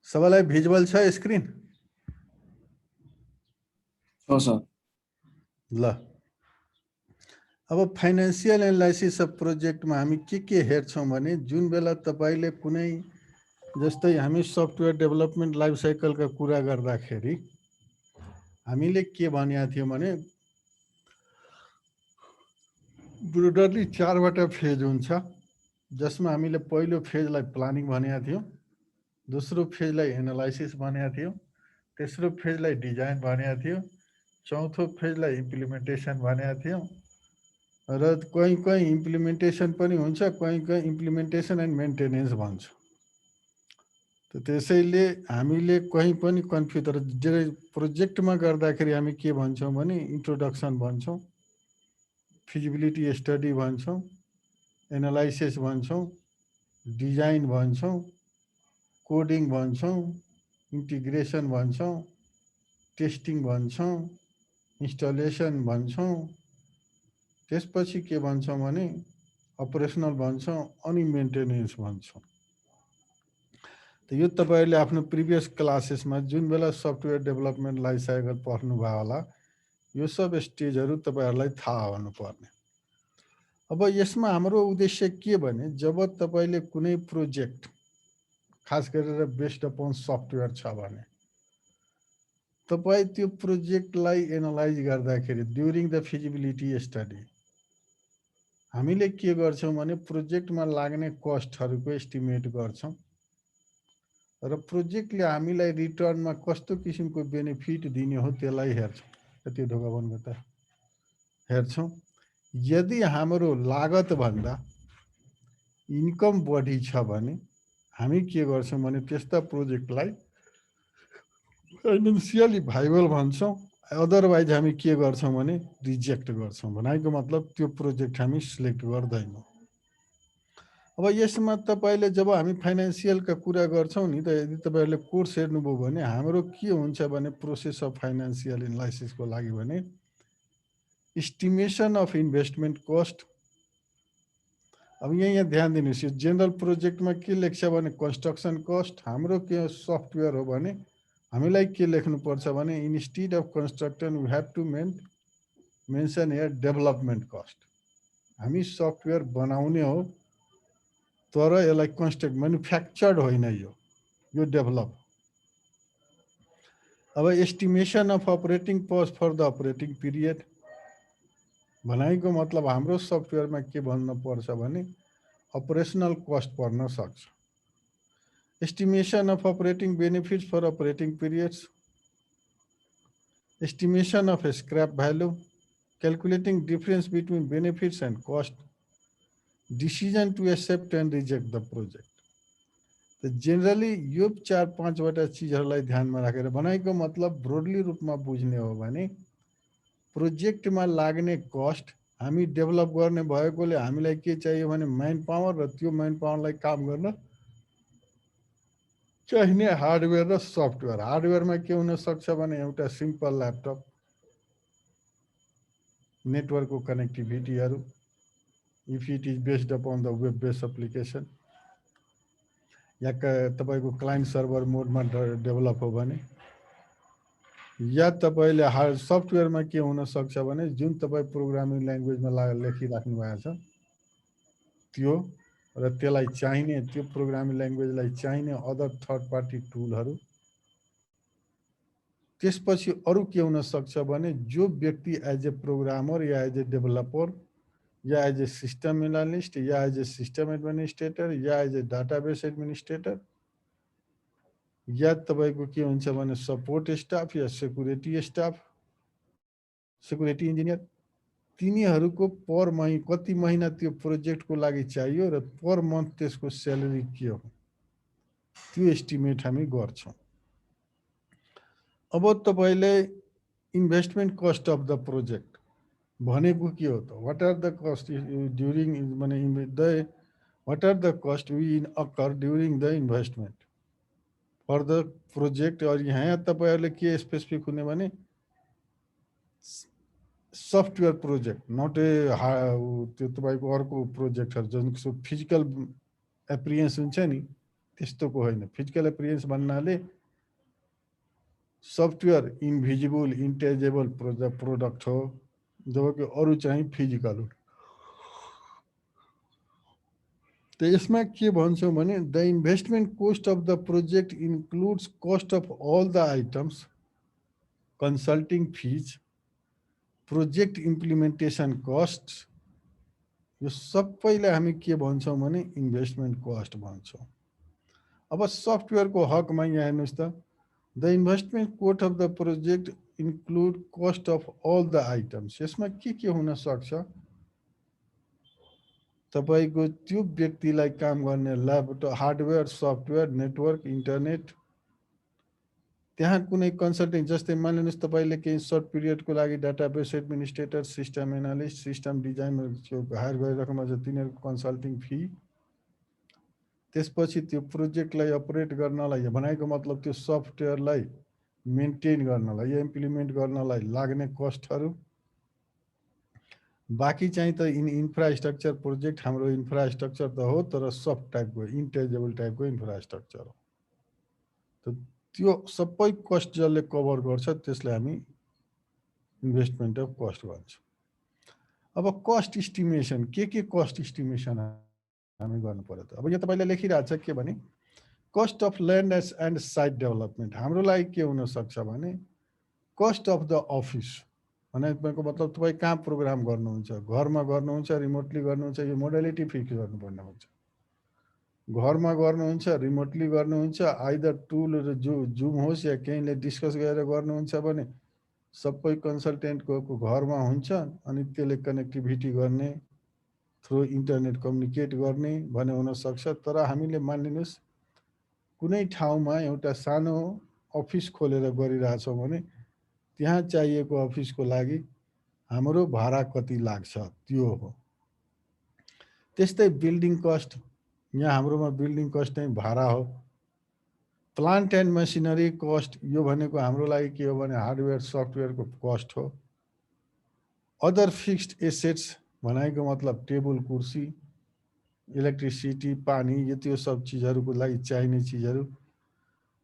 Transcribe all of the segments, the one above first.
सबैलाई भिजुअल छ स्क्रिन? हो सर। ल, अब फाइनेन्शियल एनालाइसिस अफ प्रोजेक्टमा हामी के हेर्छौँ भने जुन बेला तपाईले कुनै जस्तै हामी सफ्टवेयर डेभलपमेन्ट लाइफ साइकलका कुरा गर्दाखेरि हामीले के भनेका थियौँ भने ब्रोडरली 4 वटा फेज हुन्छ, जसमा हामीले पहिलो फेजलाई प्लानिङ भनेका थियौँ, दोस्रो फेजलाई एनालाइसिस भनेका थियौँ, तेस्रो फेजलाई डिजाइन भनेका थियौँ, चौथो फेजलाई इम्प्लिमेन्टेसन भनेका थियौँ र कहीँ इम्प्लिमेन्टेसन पनि हुन्छ, कहीँ इम्प्लिमेन्टेसन एन्ड मेन्टेनेन्स भन्छ। त्यसैले हामीले कहीँ पनि कन्फ्युज, तर प्रोजेक्टमा गर्दाखेरि हामी के भन्छौँ भने इन्ट्रोडक्सन भन्छौँ, फिजिबिलिटी स्टडी भन्छौँ, एनालाइसिस भन्छौँ, डिजाइन भन्छौँ, कोडिङ भन्छौँ, इन्टिग्रेसन भन्छौँ, टेस्टिङ भन्छौँ, इन्स्टलेसन भन्छौँ, त्यसपछि के भन्छौँ भने अपरेसनल भन्छौँ, अनि मेन्टेनेन्स भन्छौँ। त यो तपाईहरुले आफ्नो प्रिभियस क्लासेसमा जुन बेला सफ्टवेयर डेभलपमेन्ट लाइफ साइकल पढ्नु भयो होला, यो सब स्टेजहरु तपाईहरुलाई थाहा हुनुपर्ने। अब यसमा हाम्रो उद्देश्य के भने जब तपाईले कुनै प्रोजेक्ट खास गरेर बेस्ड अपन सफ्टवेयर छ भने तपाई त्यो प्रोजेक्टलाई एनालाइज गर्दाखेरि ड्युरिङ द फिजिबिलिटी स्टडी हामीले के गर्छौं भने प्रोजेक्टमा लाग्ने कस्टहरुको एस्टिमेट गर्छौं र प्रोजेक्टले हामीलाई रिटर्नमा कस्तो किसिमको बेनिफिट दिने हो त्यसलाई हेर्छौं। त्यो ढोका बन्द गर्दा हेर्छौं। यदि हाम्रो लागत भन्दा इन्कम बढी छ भने हामी के गर्छौं भने त्यस्ता प्रोजेक्टलाई फाइनान्शियली भाइबल भन्छौं, अदरवाइज हामी के गर्छौं भने रिजेक्ट गर्छौं। भनेको मतलब त्यो प्रोजेक्ट हामी सिलेक्ट गर्दैनौं। अब यसमा तपाईले जब हामी फाइनान्शियलका कुरा गर्छौं नि त यदि तपाईहरुले कोर्स हेर्नुभयो भने हाम्रो के हुन्छ भने प्रोसेस अफ फाइनान्शियल एनालाइसिसको लागि भने एस्टिमेसन अफ इन्भेस्टमेन्ट कस्ट। अब यहाँ ध्यान दिनुस्, यो जनरल प्रोजेक्टमा के लेख्छ भने कन्स्ट्रक्सन कस्ट, हाम्रो के सफ्टवेयर हो भने हामीलाई के लेख्नु पर्छ भने instead of construction we have to mention here development cost. हामी सफ्टवेयर बनाउने हो तर यसलाई कन्स्ट्रक्ट म्यानुफ्याक्चर्ड होइन, यो डेभलप। अब estimation of operating cost for the operating period भनेको मतलब हाम्रो सफ्टवेयरमा के भन्न पर्छ भने अपरेशनल कस्ट पर्न सक्छ। Estimation of operating benefits for operating periods, estimation of scrap value, calculating difference between benefits and cost, decision to accept and reject the project. त जेनरली यो 4-5 वटा चीजहरुलाई ध्यानमा राखेर बनाएको मतलब ब्रोडली रूपमा बुझ्ने हो भने प्रोजेक्टमा लाग्ने कस्ट हामी डेभलप गर्ने भएकोले हामीलाई के चाहियो भने मैन पावर र त्यो मैन पावरलाई काम गर्न चाहिने हार्डवेयर र सफ्टवेयर। हार्डवेयरमा के हुन सक्छ भने एउटा सिम्पल ल्यापटप, नेटवर्कको कनेक्टिभिटीहरु, if it is based upon the web based application, या तपाईको क्लाइन्ट सर्भर मोडमा डेभलप हो भने, या तपाईले सफ्टवेयरमा के हुन सक्छ भने जुन तपाई प्रोग्रामिङ ल्याङ्ग्वेजमा लेखिराख्नु भएको छ त्यो र त्यसलाई चाहिने त्यो प्रोग्रामिङ ल्याङ्ग्वेजलाई चाहिने अदर थर्ड पार्टी टुलहरु। त्यसपछि अरु के हुन सक्छ भने जो व्यक्ति एज ए प्रोग्रामर या एज ए डेभलपर या एज ए सिस्टम एनालिस्ट या एज ए सिस्टम एडमिनिस्ट्रेटर या एज ए डाटाबेस एडमिनिस्ट्रेटर या तपाईको के हुन्छ भने सपोर्ट स्टाफ या सेक्युरिटी स्टाफ, सेक्युरिटी इन्जिनियर, तिनीहरुको पर महिना कति महिना त्यो प्रोजेक्टको लागि चाहियो र पर मन्थ त्यसको स्यालेरी के हो त्यो एस्टिमेट हामी गर्छौं। अब तपाईले investment cost of the project भनेको के हो त? What are the cost during माने the what are the cost we occur during the investment for the project. और यहाँ तपाईहरुले के स्पेसिफिक हुने भने सफ्टवेयर प्रोजेक्ट, नट ए त्यो तपाईको अर्को प्रोजेक्टहरु जुन फिजिकल एपियरेन्स हुन्छ नि त्यस्तोको होइन। फिजिकल एपियरेन्स भन्नाले सफ्टवेयर इन्भिजिबल इन्टेन्जिबल प्रोडक्ट हो, जबकि अरू चाहिँ फिजिकल हो। त यसमा के भन्छौँ भने the investment cost of the project includes cost of all the items, consulting fees, project implementation cost, यो सबैलाई हामी के भन्छौँ भने इन्भेस्टमेन्ट कस्ट भन्छौँ। अब सफ्टवेयरको हकमा यहाँ हेर्नुहोस् त, the investment cost of the project include cost of all the items. यसमा के हुन सक्छ, तपाईँको त्यो व्यक्तिलाई काम गर्ने laptop, hardware, software, network, internet, त्यहाँ कुनै कन्सल्टिङ, जस्तै मानिलिनुहोस् तपाईँले केही सर्ट पिरियडको लागि database administrator, system analyst, system designer higher गरिराख्नु छ, तिनीहरूको कन्सल्टिङ फी। त्यसपछि त्यो प्रोजेक्टलाई अपरेट गर्नलाई, भनेको मतलब त्यो सफ्टवेयरलाई मेन्टेन गर्नलाई या इम्प्लिमेन्ट गर्नलाई लाग्ने कस्टहरू। बाँकी चाहिँ त इन्फ्रास्ट्रक्चर प्रोजेक्ट, हाम्रो इन्फ्रास्ट्रक्चर त हो तर सफ्ट टाइपको, इन्टेन्जिबल टाइपको इन्फ्रास्ट्रक्चर हो। त त्यो सबै कस्ट जसले कभर गर्छ त्यसलाई हामी इन्भेस्टमेन्ट अफ कस्ट भन्छौँ। अब कस्ट इस्टिमेसन, के कस्ट इस्टिमेसन हामी गर्नु पर्यो त। अब यो तपाईँले लेखिरहेको छ के भने cost of land and site development. हाम्रो लागि के हुनसक्छ भने कस्ट अफ द अफिस, भनेको मतलब तपाईँ कहाँ प्रोग्राम गर्नुहुन्छ, घरमा गर्नुहुन्छ, रिमोटली गर्नुहुन्छ, यो मोडालिटी फिक्स गर्नुपर्ने हुन्छ। घरमा गर्नुहुन्छ, रिमोटली गर्नुहुन्छ, आइदर टुल र जुम होस् या केहीले डिस्कस गरेर गर्नुहुन्छ भने सबै कन्सल्टेन्टको घरमा हुन्छ, अनि त्यसले कनेक्टिभिटी गर्ने, थ्रु इन्टरनेट कम्युनिकेट गर्ने भने हुनसक्छ। तर हामीले मानिलिनुहोस् कुनै ठाउँमा एउटा सानो अफिस खोलेर गरिरहेछौँ भने त्यहाँ चाहिएको अफिसको लागि हाम्रो भाडा कति लाग्छ त्यो हो। त्यस्तै बिल्डिङ कस्ट, यहाँ हाम्रोमा बिल्डिङ कस्ट नै भाडा हो। प्लान्ट एन्ड मेसिनरी कस्ट, यो भनेको हाम्रो लागि के हो भने हार्डवेयर सफ्टवेयरको कस्ट हो। अदर फिक्स्ड एसेट्स भनेको मतलब टेबल कुर्सी, इलेक्ट्रिसिटी, पानी, यो त्यो सब चिजहरूको लागि चाहिने चिजहरू।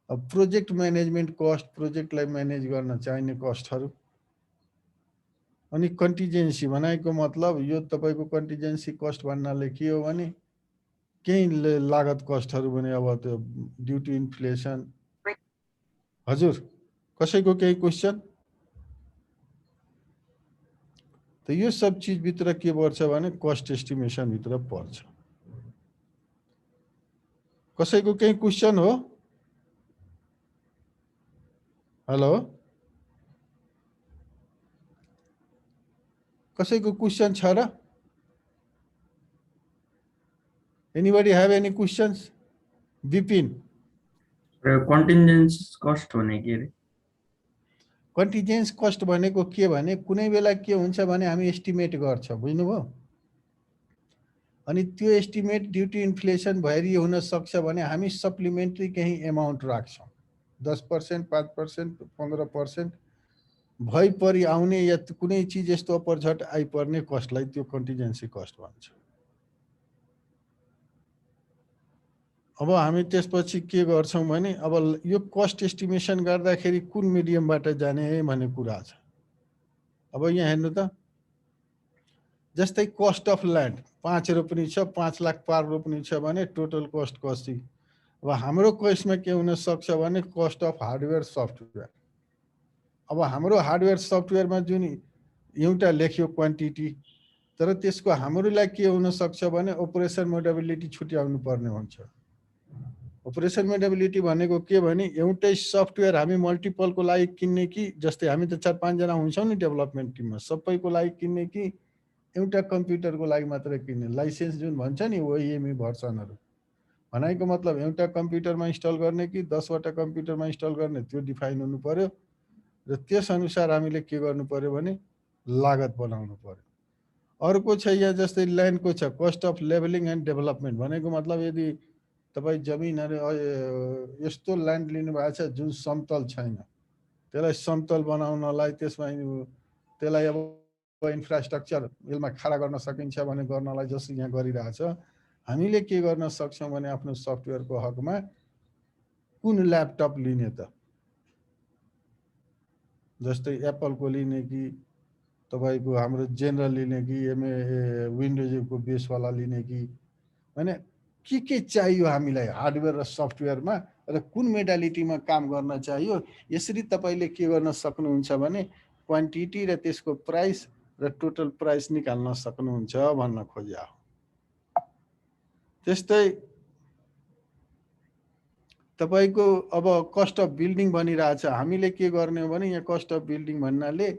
अब प्रोजेक्ट म्यानेजमेन्ट कस्ट, प्रोजेक्टलाई म्यानेज गर्न चाहिने कस्टहरू। अनि कन्टिजेन्सी भनेको मतलब यो तपाईँको कन्टिजेन्सी कस्ट भन्नाले के हो भने केही लागत कस्टहरू भने अब त्यो ड्यु टु इन्फ्लेसन। हजुर कसैको केही क्वेसन? त यो सब चिजभित्र के पर्छ भने कस्ट एस्टिमेसनभित्र पर्छ। कसैको केही क्वेसन हो? हेलो, कसैको क्वेसन छ र? Anybody have any questions? Vipin, contingency cost भने के रे? कन्टिजेन्स कस्ट भनेको के भने कुनै बेला के हुन्छ भने हामी एस्टिमेट गर्छ, बुझ्नुभयो? अनि त्यो एस्टिमेट ड्यु टु इन्फ्लेसन भएरी हुन सक्छ भने हामी सप्लिमेन्ट्री केही एमाउन्ट राख्छौँ, 10%, 5%, 15% भइपरि आउने या कुनै चिज यस्तो अपरझट आइपर्ने कस्टलाई त्यो कन्टिजेन्सी कस्ट भन्छ। अब हामी त्यसपछि के गर्छौँ भने अब यो कस्ट एस्टिमेसन गर्दाखेरि कुन मिडियमबाट जाने भन्ने कुरा छ। अब यहाँ हेर्नु त, जस्तै कस्ट अफ ल्यान्ड 5 रोप्नी छ, 5 लाख पार रोप्नी छ भने टोटल कस्ट कति? अब हाम्रो केसमा के हुन सक्छ भने कस्ट अफ हार्डवेयर सफ्टवेयर। अब हाम्रो हार्डवेयर सफ्टवेयरमा जुन एउटा लेख्यो क्वान्टिटी, तर त्यसको हाम्रो लागि के हुन सक्छ भने अपरेसन मोडेबिलिटी छुट्याउनु पर्ने हुन्छ। अपरेसन मोडेबिलिटी भनेको के भने एउटै सफ्टवेयर हामी मल्टिपलको लागि किन्ने कि, जस्तै हामी त 4-5 जना हुन्छौँ नि डेभलपमेन्ट टिममा, सबैको लागि किन्ने कि एउटा कम्प्युटरको लागि मात्रै किन्ने। लाइसेन्स जुन भन्छ नि ओइएमई भर्सनहरू, भनेको मतलब एउटा कम्प्युटरमा इन्स्टल गर्ने कि 10वटा कम्प्युटरमा इन्स्टल गर्ने, त्यो डिफाइन हुनु पर्यो। र त्यस अनुसार हामीले के गर्नु पर्यो भने लागत बनाउनु पर्यो। अर्को छ यहाँ जस्तै ल्यान्डको छ cost of levelling and development, भनेको मतलब यदि तपाईँ जमिनहरू यस्तो ल्यान्ड लिनुभएको छ जुन समतल छैन, त्यसलाई समतल बनाउनलाई त्यसमा त्यसलाई अब इन्फ्रास्ट्रक्चर यसमा खडा गर्न सकिन्छ भने गर्नलाई जस्तो यहाँ गरिरहेछ, हामीले के गर्न सक्छौँ भने आफ्नो सफ्टवेयरको हकमा कुन ल्यापटप लिने त, जस्तै एप्पलको लिने कि तपाईँको हाम्रो जेनरल लिने कि विन्डोजको बेसवाला लिने कि, भने के चाहियो हामीलाई हार्डवेयर र सफ्टवेयरमा र कुन मोडालिटीमा काम गर्न चाहियो। यसरी तपाईँले के गर्न सक्नुहुन्छ भने क्वान्टिटी र त्यसको प्राइस र टोटल प्राइस निकाल्न सक्नुहुन्छ भन्न खोज्या हो। त्यस्तै तपाईँको अब कस्ट अफ बिल्डिङ भनिरहेछ। हामीले के गर्ने हो भने यहाँ कस्ट अफ बिल्डिङ भन्नाले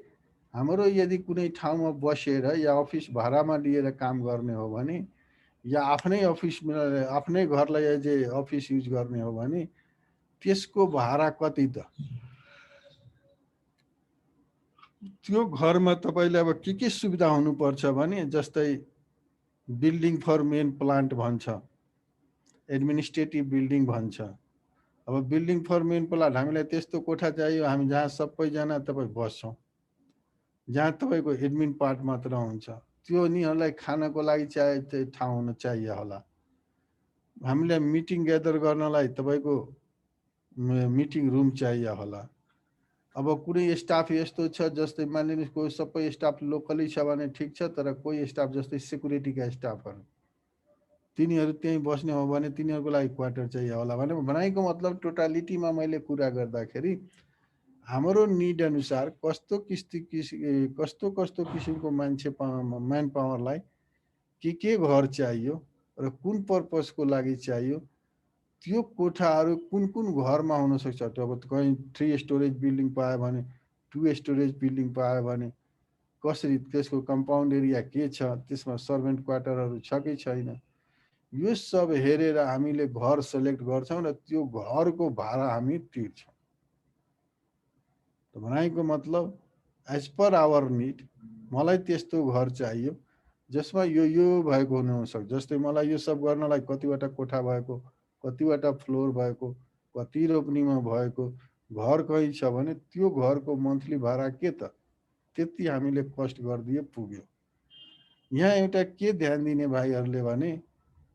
हाम्रो यदि कुनै ठाउँमा बसेर या अफिस भाडामा लिएर काम गर्ने हो भने या आफ्नै अफिसमा आफ्नै घरलाई एज ए अफिस युज गर्ने हो भने त्यसको भाडा कति त, त्यो घरमा तपाईँले अब के सुविधा हुनुपर्छ भने जस्तै बिल्डिङ फर मेन प्लान्ट भन्छ, एडमिनिस्ट्रेटिभ बिल्डिङ भन्छ। अब बिल्डिङ फर मेन प्लान्ट हामीलाई त्यस्तो कोठा चाहियो हामी जहाँ सबैजना तपाईँ बस्छौँ, जहाँ तपाईँको एडमिन पार्ट मात्र हुन्छ। त्यो उनीहरूलाई खानको लागि चाहिँ ठाउँ हुन चाहियो होला। हामीलाई मिटिङ ग्यादर गर्नलाई तपाईँको मिटिङ रुम चाहियो होला। अब कुनै स्टाफ यस्तो छ जस्तै मानिलिनुहोस् कोही सबै स्टाफ लोकली छ भने ठिक छ, तर कोही स्टाफ जस्तै सेक्युरिटीका स्टाफहरू तिनीहरू त्यहीँ बस्ने हो भने तिनीहरूको लागि क्वार्टर चाहियो होला। भने भनाइको मतलब टोटालिटीमा मैले कुरा गर्दाखेरि हाम्रो निड अनुसार कस्तो कस्तो किसिमको मान्छे म्यान पावरलाई के घर चाहियो र कुन पर्पजको लागि चाहियो, त्यो कोठाहरू कुन कुन घरमा हुनसक्छ। अब कहीँ 3 स्टोरेज बिल्डिङ पायो भने 2 स्टोरेज बिल्डिङ पायो भने कसरी, त्यसको कम्पाउन्ड एरिया के छ, त्यसमा सर्भेन्ट क्वार्टरहरू छ कि छैन, यो सब हेरेर हामीले घर सेलेक्ट गर्छौँ र त्यो घरको भाडा हामी तिर्छौँ। भनाइको मतलब एज पर आवर निड मलाई त्यस्तो घर चाहियो जसमा यो भएको हुनसक्छ। जस्तै मलाई यो सब गर्नलाई कतिवटा कोठा भएको, कतिवटा फ्लोर भएको, कति रोपनीमा भएको घर कहीँ छ भने त्यो घरको मन्थली भाडा के त, त्यति हामीले कस्ट गरिदिए पुग्यो। यहाँ एउटा के ध्यान दिने भाइहरूले भने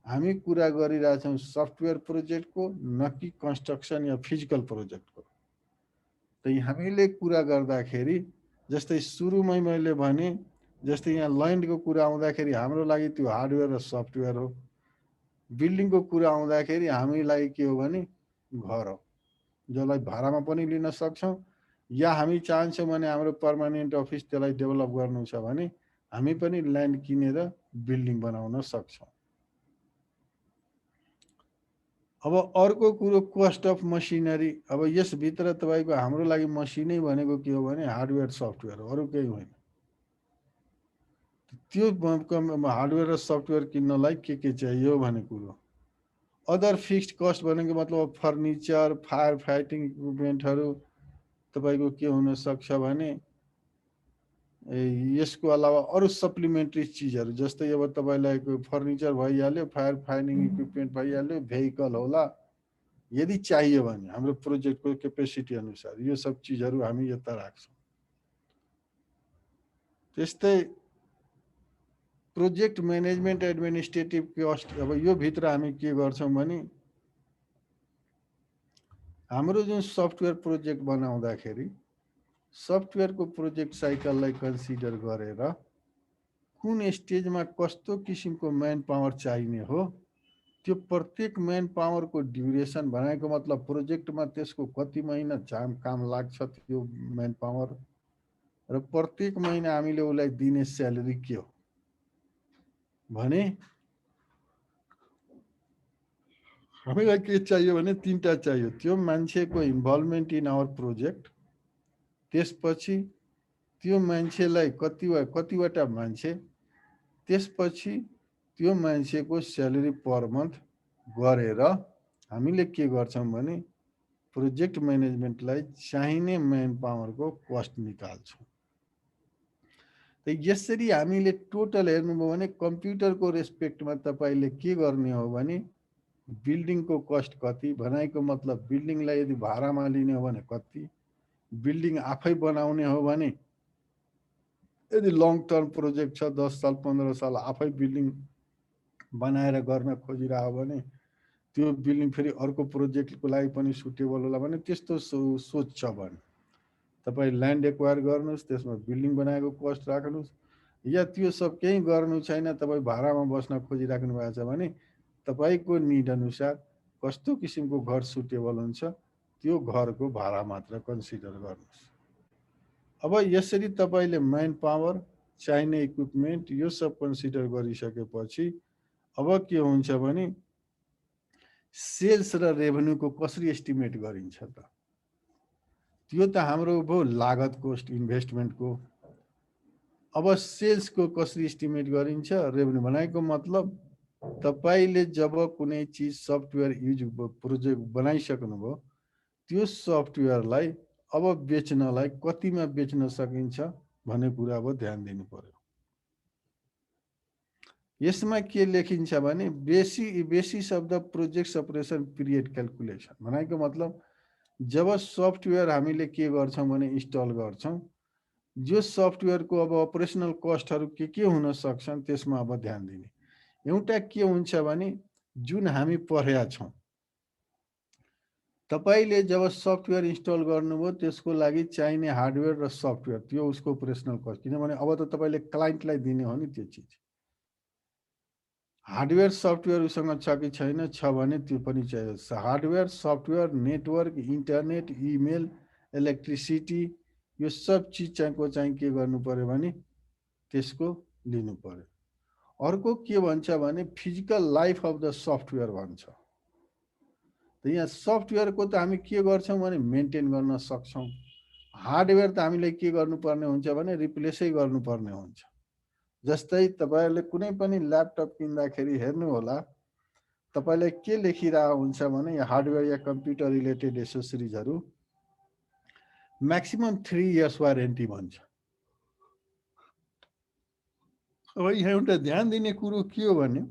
हामी कुरा गरिरहेछौँ सफ्टवेयर प्रोजेक्टको, न कि कन्स्ट्रक्सन या फिजिकल प्रोजेक्टको। त हामीले कुरा गर्दाखेरि जस्तै सुरुमै मैले भने जस्तै यहाँ ल्यान्डको कुरा आउँदाखेरि हाम्रो लागि त्यो हार्डवेयर र सफ्टवेयर हो। बिल्डिङको कुरा आउँदाखेरि हामीलाई के हो भने घर हो, जसलाई भाडामा पनि लिन सक्छौँ या हामी चाहन्छौँ भने हाम्रो पर्मानेन्ट अफिस त्यसलाई डेभलप गर्नु छ भने हामी पनि ल्यान्ड किनेर बिल्डिङ बनाउन सक्छौँ। अब अर्को कुरो कस्ट अफ मसिनरी। अब यसभित्र तपाईँको हाम्रो लागि मसिनै भनेको के हो भने हार्डवेयर सफ्टवेयर, अरू केही होइन। त्यो हार्डवेयर र सफ्टवेयर किन्नलाई के चाहियो भन्ने कुरो। अदर फिक्स्ड कस्ट भनेको मतलब फर्निचर, फायर फाइटिङ इक्विपमेन्टहरू तपाईँको के हुनसक्छ भने यसको अलावा अरू सप्लिमेन्ट्री चिजहरू जस्तै अब तपाईँलाई फर्निचर भइहाल्यो, फायर फाइटिङ इक्विपमेन्ट भइहाल्यो, भेहिकल होला यदि चाहियो भने हाम्रो प्रोजेक्टको क्यापेसिटी अनुसार यो सब चिजहरू हामी यता राख्छौँ। त्यस्तै प्रोजेक्ट म्यानेजमेन्ट एडमिनिस्ट्रेटिभ कस्ट। अब यो भित्र हामी के गर्छौँ भने हाम्रो जुन सफ्टवेयर प्रोजेक्ट बनाउँदाखेरि सफ्टवेयरको प्रोजेक्ट साइकललाई कन्सिडर गरेर कुन स्टेजमा कस्तो किसिमको म्यान पावर चाहिने हो, त्यो प्रत्येक म्यान पावरको ड्युरेसन भनेको मतलब प्रोजेक्टमा त्यसको कति महिना काम लाग्छ त्यो म्यान पावर, र प्रत्येक महिना हामीले उसलाई दिने स्यालेरी के हो भने हामीलाई के चाहियो भने 3टा चाहियो। त्यो मान्छेको इन्भल्भमेन्ट इन आवर प्रोजेक्ट, त्यसपछि त्यो मान्छेलाई कतिवटा मान्छे, त्यसपछि त्यो मान्छेको स्यालेरी पर मन्थ गरेर हामीले के गर्छौँ भने प्रोजेक्ट म्यानेजमेन्टलाई चाहिने म्यान पावरको कस्ट निकाल्छौँ। त यसरी हामीले टोटल हेर्नुभयो भने कम्प्युटरको रेस्पेक्टमा तपाईँले के गर्ने हो भने बिल्डिङको कस्ट कति, भनाइको मतलब बिल्डिङलाई यदि भाडामा लिने हो भने कति, बिल्डिङ आफै बनाउने हो भने यदि लङ टर्म प्रोजेक्ट छ 10 साल 15 साल आफै बिल्डिङ बनाएर गर्न खोजिरह्यो भने त्यो बिल्डिङ फेरि अर्को प्रोजेक्टको लागि पनि सुटेबल होला भने त्यस्तो सोच छ भने तपाईँ ल्यान्ड एक्वायर गर्नुहोस्, त्यसमा बिल्डिङ बनाएको कस्ट राख्नुहोस्, या त्यो सब केही गर्नु छैन, तपाईँ भाडामा बस्न खोजिराख्नु भएको छ भने तपाईँको निड अनुसार कस्तो किसिमको घर सुटेबल हुन्छ त्यो घरको भाडा मात्र कन्सिडर गर्नुहोस्। अब यसरी तपाईँले म्यान पावर, चाहिने इक्विपमेन्ट यो सब कन्सिडर गरिसकेपछि अब के हुन्छ भने सेल्स र रेभेन्यूको कसरी एस्टिमेट गरिन्छ त? त्यो त हाम्रो भयो लागत कोस्ट इन्भेस्टमेन्टको। अब सेल्सको कसरी एस्टिमेट गरिन्छ? रेभेन्यू भनेको मतलब तपाईँले जब कुनै चिज सफ्टवेयर युज प्रोजेक्ट बनाइसक्नुभयो त्यो सफ्टवेयरलाई अब बेच्नलाई कतिमा बेच्न सकिन्छ भन्ने कुरा अब ध्यान दिनु पर्यो। यसमा के लेखिन्छ भने basis of the project operation period calculation भनेको मतलब जब सफ्टवेयर हामीले के गर्छौँ भने इन्स्टल गर्छौँ, जो सफ्टवेयरको अब अपरेसनल कस्टहरू के हुन सक्छन् त्यसमा अब ध्यान दिने। एउटा के हुन्छ भने जुन हामी पढेका छौँ, तपाईँले जब सफ्टवेयर इन्स्टल गर्नुभयो त्यसको लागि चाहिने हार्डवेयर र सफ्टवेयर त्यो उसको अपरेसनल कस्ट, किनभने अब त तपाईँले क्लाइन्टलाई दिने हो नि त्यो चिज। हार्डवेयर सफ्टवेयर उसँग छ कि छैन, छ भने त्यो पनि चाहियो। Hardware software network internet email electricity यो सब चिज चाहिँ के गर्नु पर्यो भने त्यसको लिनु पर्यो। अर्को के भन्छ भने physical life of the software भन्छ। त यहाँ सफ्टवेयरको त हामी के गर्छौँ भने मेन्टेन गर्न सक्छौँ, हार्डवेयर त हामीले के गर्नुपर्ने हुन्छ भने रिप्लेसै गर्नुपर्ने हुन्छ। जस्तै तपाईँहरूले कुनै पनि ल्यापटप किन्दाखेरि हेर्नु होला, तपाईँलाई के लेखिरहेको हुन्छ भने हार्डवेयर या कम्प्युटर रिलेटेड एसेसरिजहरू म्याक्सिमम 3 इयर्स वारेन्टी भन्छ। अब यहाँ एउटा ध्यान दिने कुरो के हो भने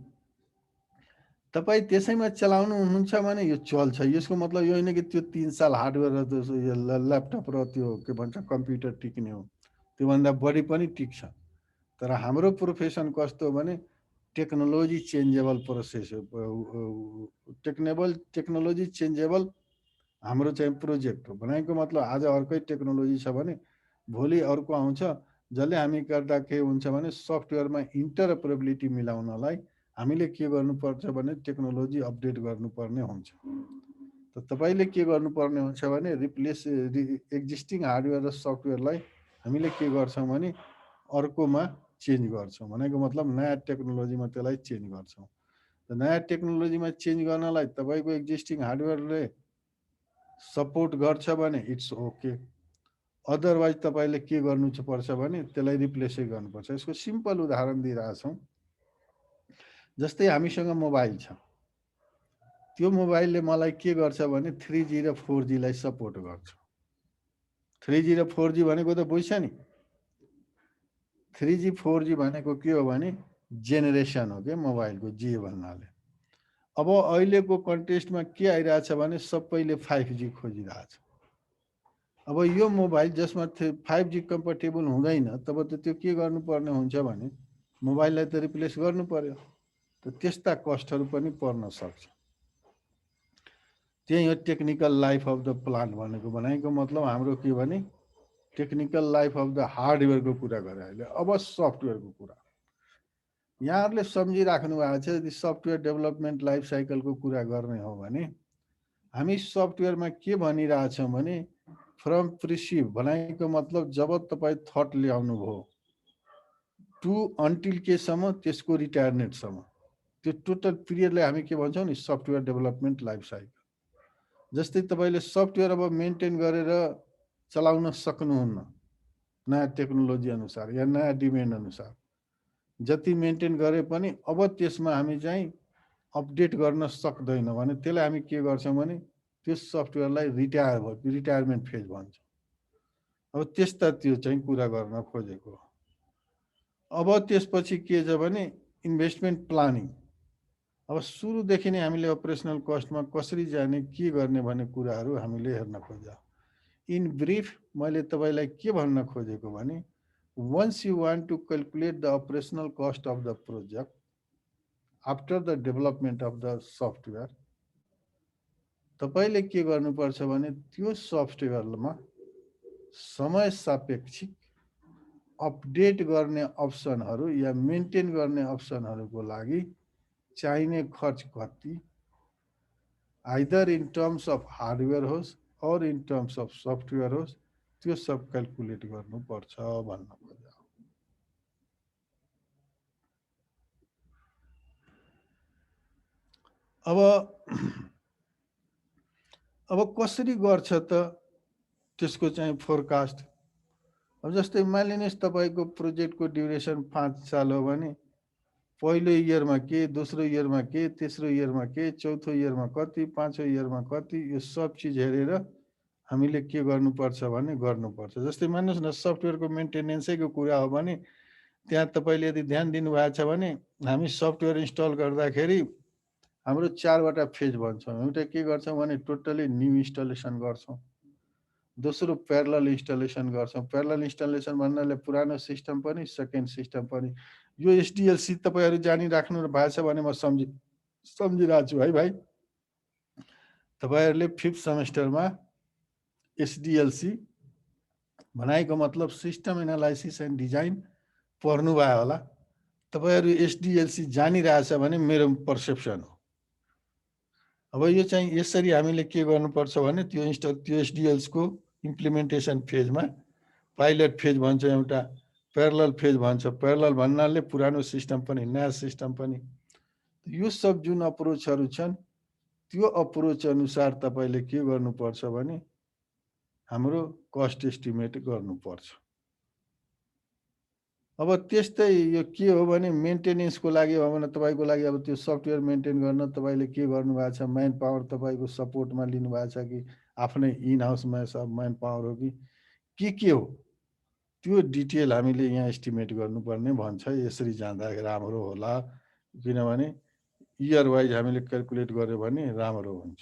तपाईँ त्यसैमा चलाउनुहुन्छ भने यो चल्छ। यसको मतलब यो होइन कि त्यो 3 साल हार्डवेयर र ल्यापटप र त्यो के भन्छ कम्प्युटर टिक्ने हो, त्योभन्दा बढी पनि टिक्छ। तर हाम्रो प्रोफेसन कस्तो भने टेक्नोलोजी चेन्जेबल प्रोसेस हो, टेक्नोलोजी चेन्जेबल हाम्रो चाहिँ प्रोजेक्ट हो। भनेको मतलब आज अर्कै टेक्नोलोजी छ भने भोलि अर्को आउँछ, जसले हामी गर्दा के हुन्छ भने सफ्टवेयरमा इन्टरअपरेबिलिटी मिलाउनलाई हामीले के गर्नुपर्छ भने टेक्नोलोजी अपडेट गर्नुपर्ने हुन्छ। त तपाईँले के गर्नुपर्ने हुन्छ भने एक्जिस्टिङ हार्डवेयर र सफ्टवेयरलाई हामीले के गर्छौँ भने अर्कोमा चेन्ज गर्छौँ। भनेको मतलब नयाँ टेक्नोलोजीमा त्यसलाई चेन्ज गर्छौँ। त नयाँ टेक्नोलोजीमा चेन्ज गर्नलाई तपाईँको एक्जिस्टिङ हार्डवेयरले सपोर्ट गर्छ भने इट्स ओके, अदरवाइज तपाईँले के गर्नु पर्छ भने त्यसलाई रिप्लेसै गर्नुपर्छ। यसको सिम्पल उदाहरण दिइरहेछौँ। जस्तै हामीसँग मोबाइल छ, त्यो मोबाइलले मलाई के गर्छ भने 3G र 4Gलाई सपोर्ट गर्छ। 3G र 4G भनेको त बुझ्छ नि, 3G 4G भनेको के हो भने जेनेरेसन हो क्या मोबाइलको जी भन्नाले। अब अहिलेको कन्टेस्टमा के आइरहेछ भने सबैले 5G खोजिरहेछ। अब यो मोबाइल जसमा 5G कम्फर्टेबल हुँदैन, तब त त्यो के गर्नुपर्ने हुन्छ भने मोबाइललाई त रिप्लेस गर्नु पर्यो। त त्यस्ता कस्टहरू पनि पर्न सक्छ। त्यही हो technical life of the plant भनेको मतलब हाम्रो के भने टेक्निकल लाइफ अफ द हार्डवेयरको कुरा गरे अहिले। अब सफ्टवेयरको कुरा यहाँहरूले सम्झिराख्नु भएको छ। यदि सफ्टवेयर डेभलपमेन्ट लाइफ साइकलको कुरा गर्ने हो भने हामी सफ्टवेयरमा के भनिरहेछौँ भने फ्रम प्रिसिभ भनेको मतलब जब तपाईँ थट ल्याउनु भयो टु अन्टिल केसम्म त्यसको रिटायरमेन्टसम्म त्यो टोटल पिरियडलाई हामी के भन्छौँ नि सफ्टवेयर डेभलपमेन्ट लाइफ साइकल। जस्तै तपाईँले सफ्टवेयर अब मेन्टेन गरेर चलाउन सक्नुहुन्न नयाँ टेक्नोलोजी अनुसार या नयाँ डिमान्ड अनुसार, जति मेन्टेन गरे पनि अब त्यसमा हामी चाहिँ अपडेट गर्न सक्दैन भने त्यसलाई हामी के गर्छौँ भने त्यो सफ्टवेयरलाई रिटायरमेन्ट फेज भन्छ। अब त्यस्ता त्यो चाहिँ कुरा गर्न खोजेको। अब त्यसपछि के छ भने इन्भेस्टमेन्ट प्लानिङ। अब सुरुदेखि नै हामीले अपरेसनल कस्टमा कसरी जाने के गर्ने भन्ने कुराहरू हामीले हेर्न खोज्छौँ। इन ब्रिफ मैले तपाईँलाई के भन्न खोजेको भने once you want to calculate the operational cost of the project, after the development of the software तपाईँले के गर्नुपर्छ भने त्यो सफ्टवेयरमा समय सापेक्षिक अपडेट गर्ने अप्सनहरू या मेन्टेन गर्ने अप्सनहरूको लागि चाहिने खर्च कति, either in terms of hardware होस् और इन टर्म्स अफ सफ्टवेयर होस्, त्यो सब क्यालकुलेट गर्नुपर्छ भन्न खोजा। अब कसरी गर्छ त त्यसको चाहिँ फोरकास्ट। अब जस्तै मानिलिनुहोस् तपाईँको प्रोजेक्टको ड्युरेसन 5 साल हो भने पहिलो इयरमा के, दोस्रो इयरमा के, तेस्रो इयरमा के, चौथो इयरमा कति, पाँचौँ इयरमा कति, यो सब चिज हेरेर हामीले के गर्नुपर्छ भने गर्नुपर्छ। जस्तै मान्नुहोस् न सफ्टवेयरको मेन्टेनेन्सैको कुरा हो भने त्यहाँ तपाईँले यदि ध्यान दिनुभएको छ भने हामी सफ्टवेयर इन्स्टल गर्दाखेरि हाम्रो 4वटा फेज भन्छौँ। एउटा के गर्छौँ भने टोटली न्यू इन्स्टलेसन गर्छौँ, दोस्रो प्यारलल इन्स्टलेसन गर्छौँ। प्यारलल इन्स्टलेसन भन्नाले पुरानो सिस्टम पनि सेकेन्ड सिस्टम पनि। यो एसडिएलसी तपाईँहरू जानिराख्नु भएको छ भने म सम्झिरहेको छु है भाइ। तपाईँहरूले 5th सेमेस्टरमा एसडिएलसी भनेको मतलब सिस्टम एनालाइसिस एन्ड डिजाइन पढ्नुभयो होला। तपाईँहरू एसडिएलसी जानिरहेछ भने मेरो पर्सेप्सन हो। अब यो चाहिँ यसरी हामीले के गर्नुपर्छ भने त्यो एसडिएलसीको इम्प्लिमेन्टेसन फेजमा पाइलट फेज भन्छ, एउटा प्यारलल फेज भन्छ। प्यारलल भन्नाले पुरानो सिस्टम पनि नयाँ सिस्टम पनि। यो सब जुन अप्रोचहरू छन् त्यो अप्रोच अनुसार तपाईँले के गर्नुपर्छ भने हाम्रो कस्ट एस्टिमेट गर्नुपर्छ। अब त्यस्तै यो के हो भने मेन्टेनेन्सको लागि हो भने तपाईँको लागि अब त्यो सफ्टवेयर मेन्टेन गर्न तपाईँले के गर्नुभएको छ, म्यान पावर तपाईँको सपोर्टमा लिनुभएको छ कि आफ्नै इन हाउसमा सब म्यान पावर हो कि के हो, त्यो डिटेल हामीले यहाँ एस्टिमेट गर्नुपर्ने भन्छ। यसरी जाँदा राम्रो होला, किनभने इयर वाइज हामीले क्यालकुलेट गर्यो भने राम्रो हुन्छ।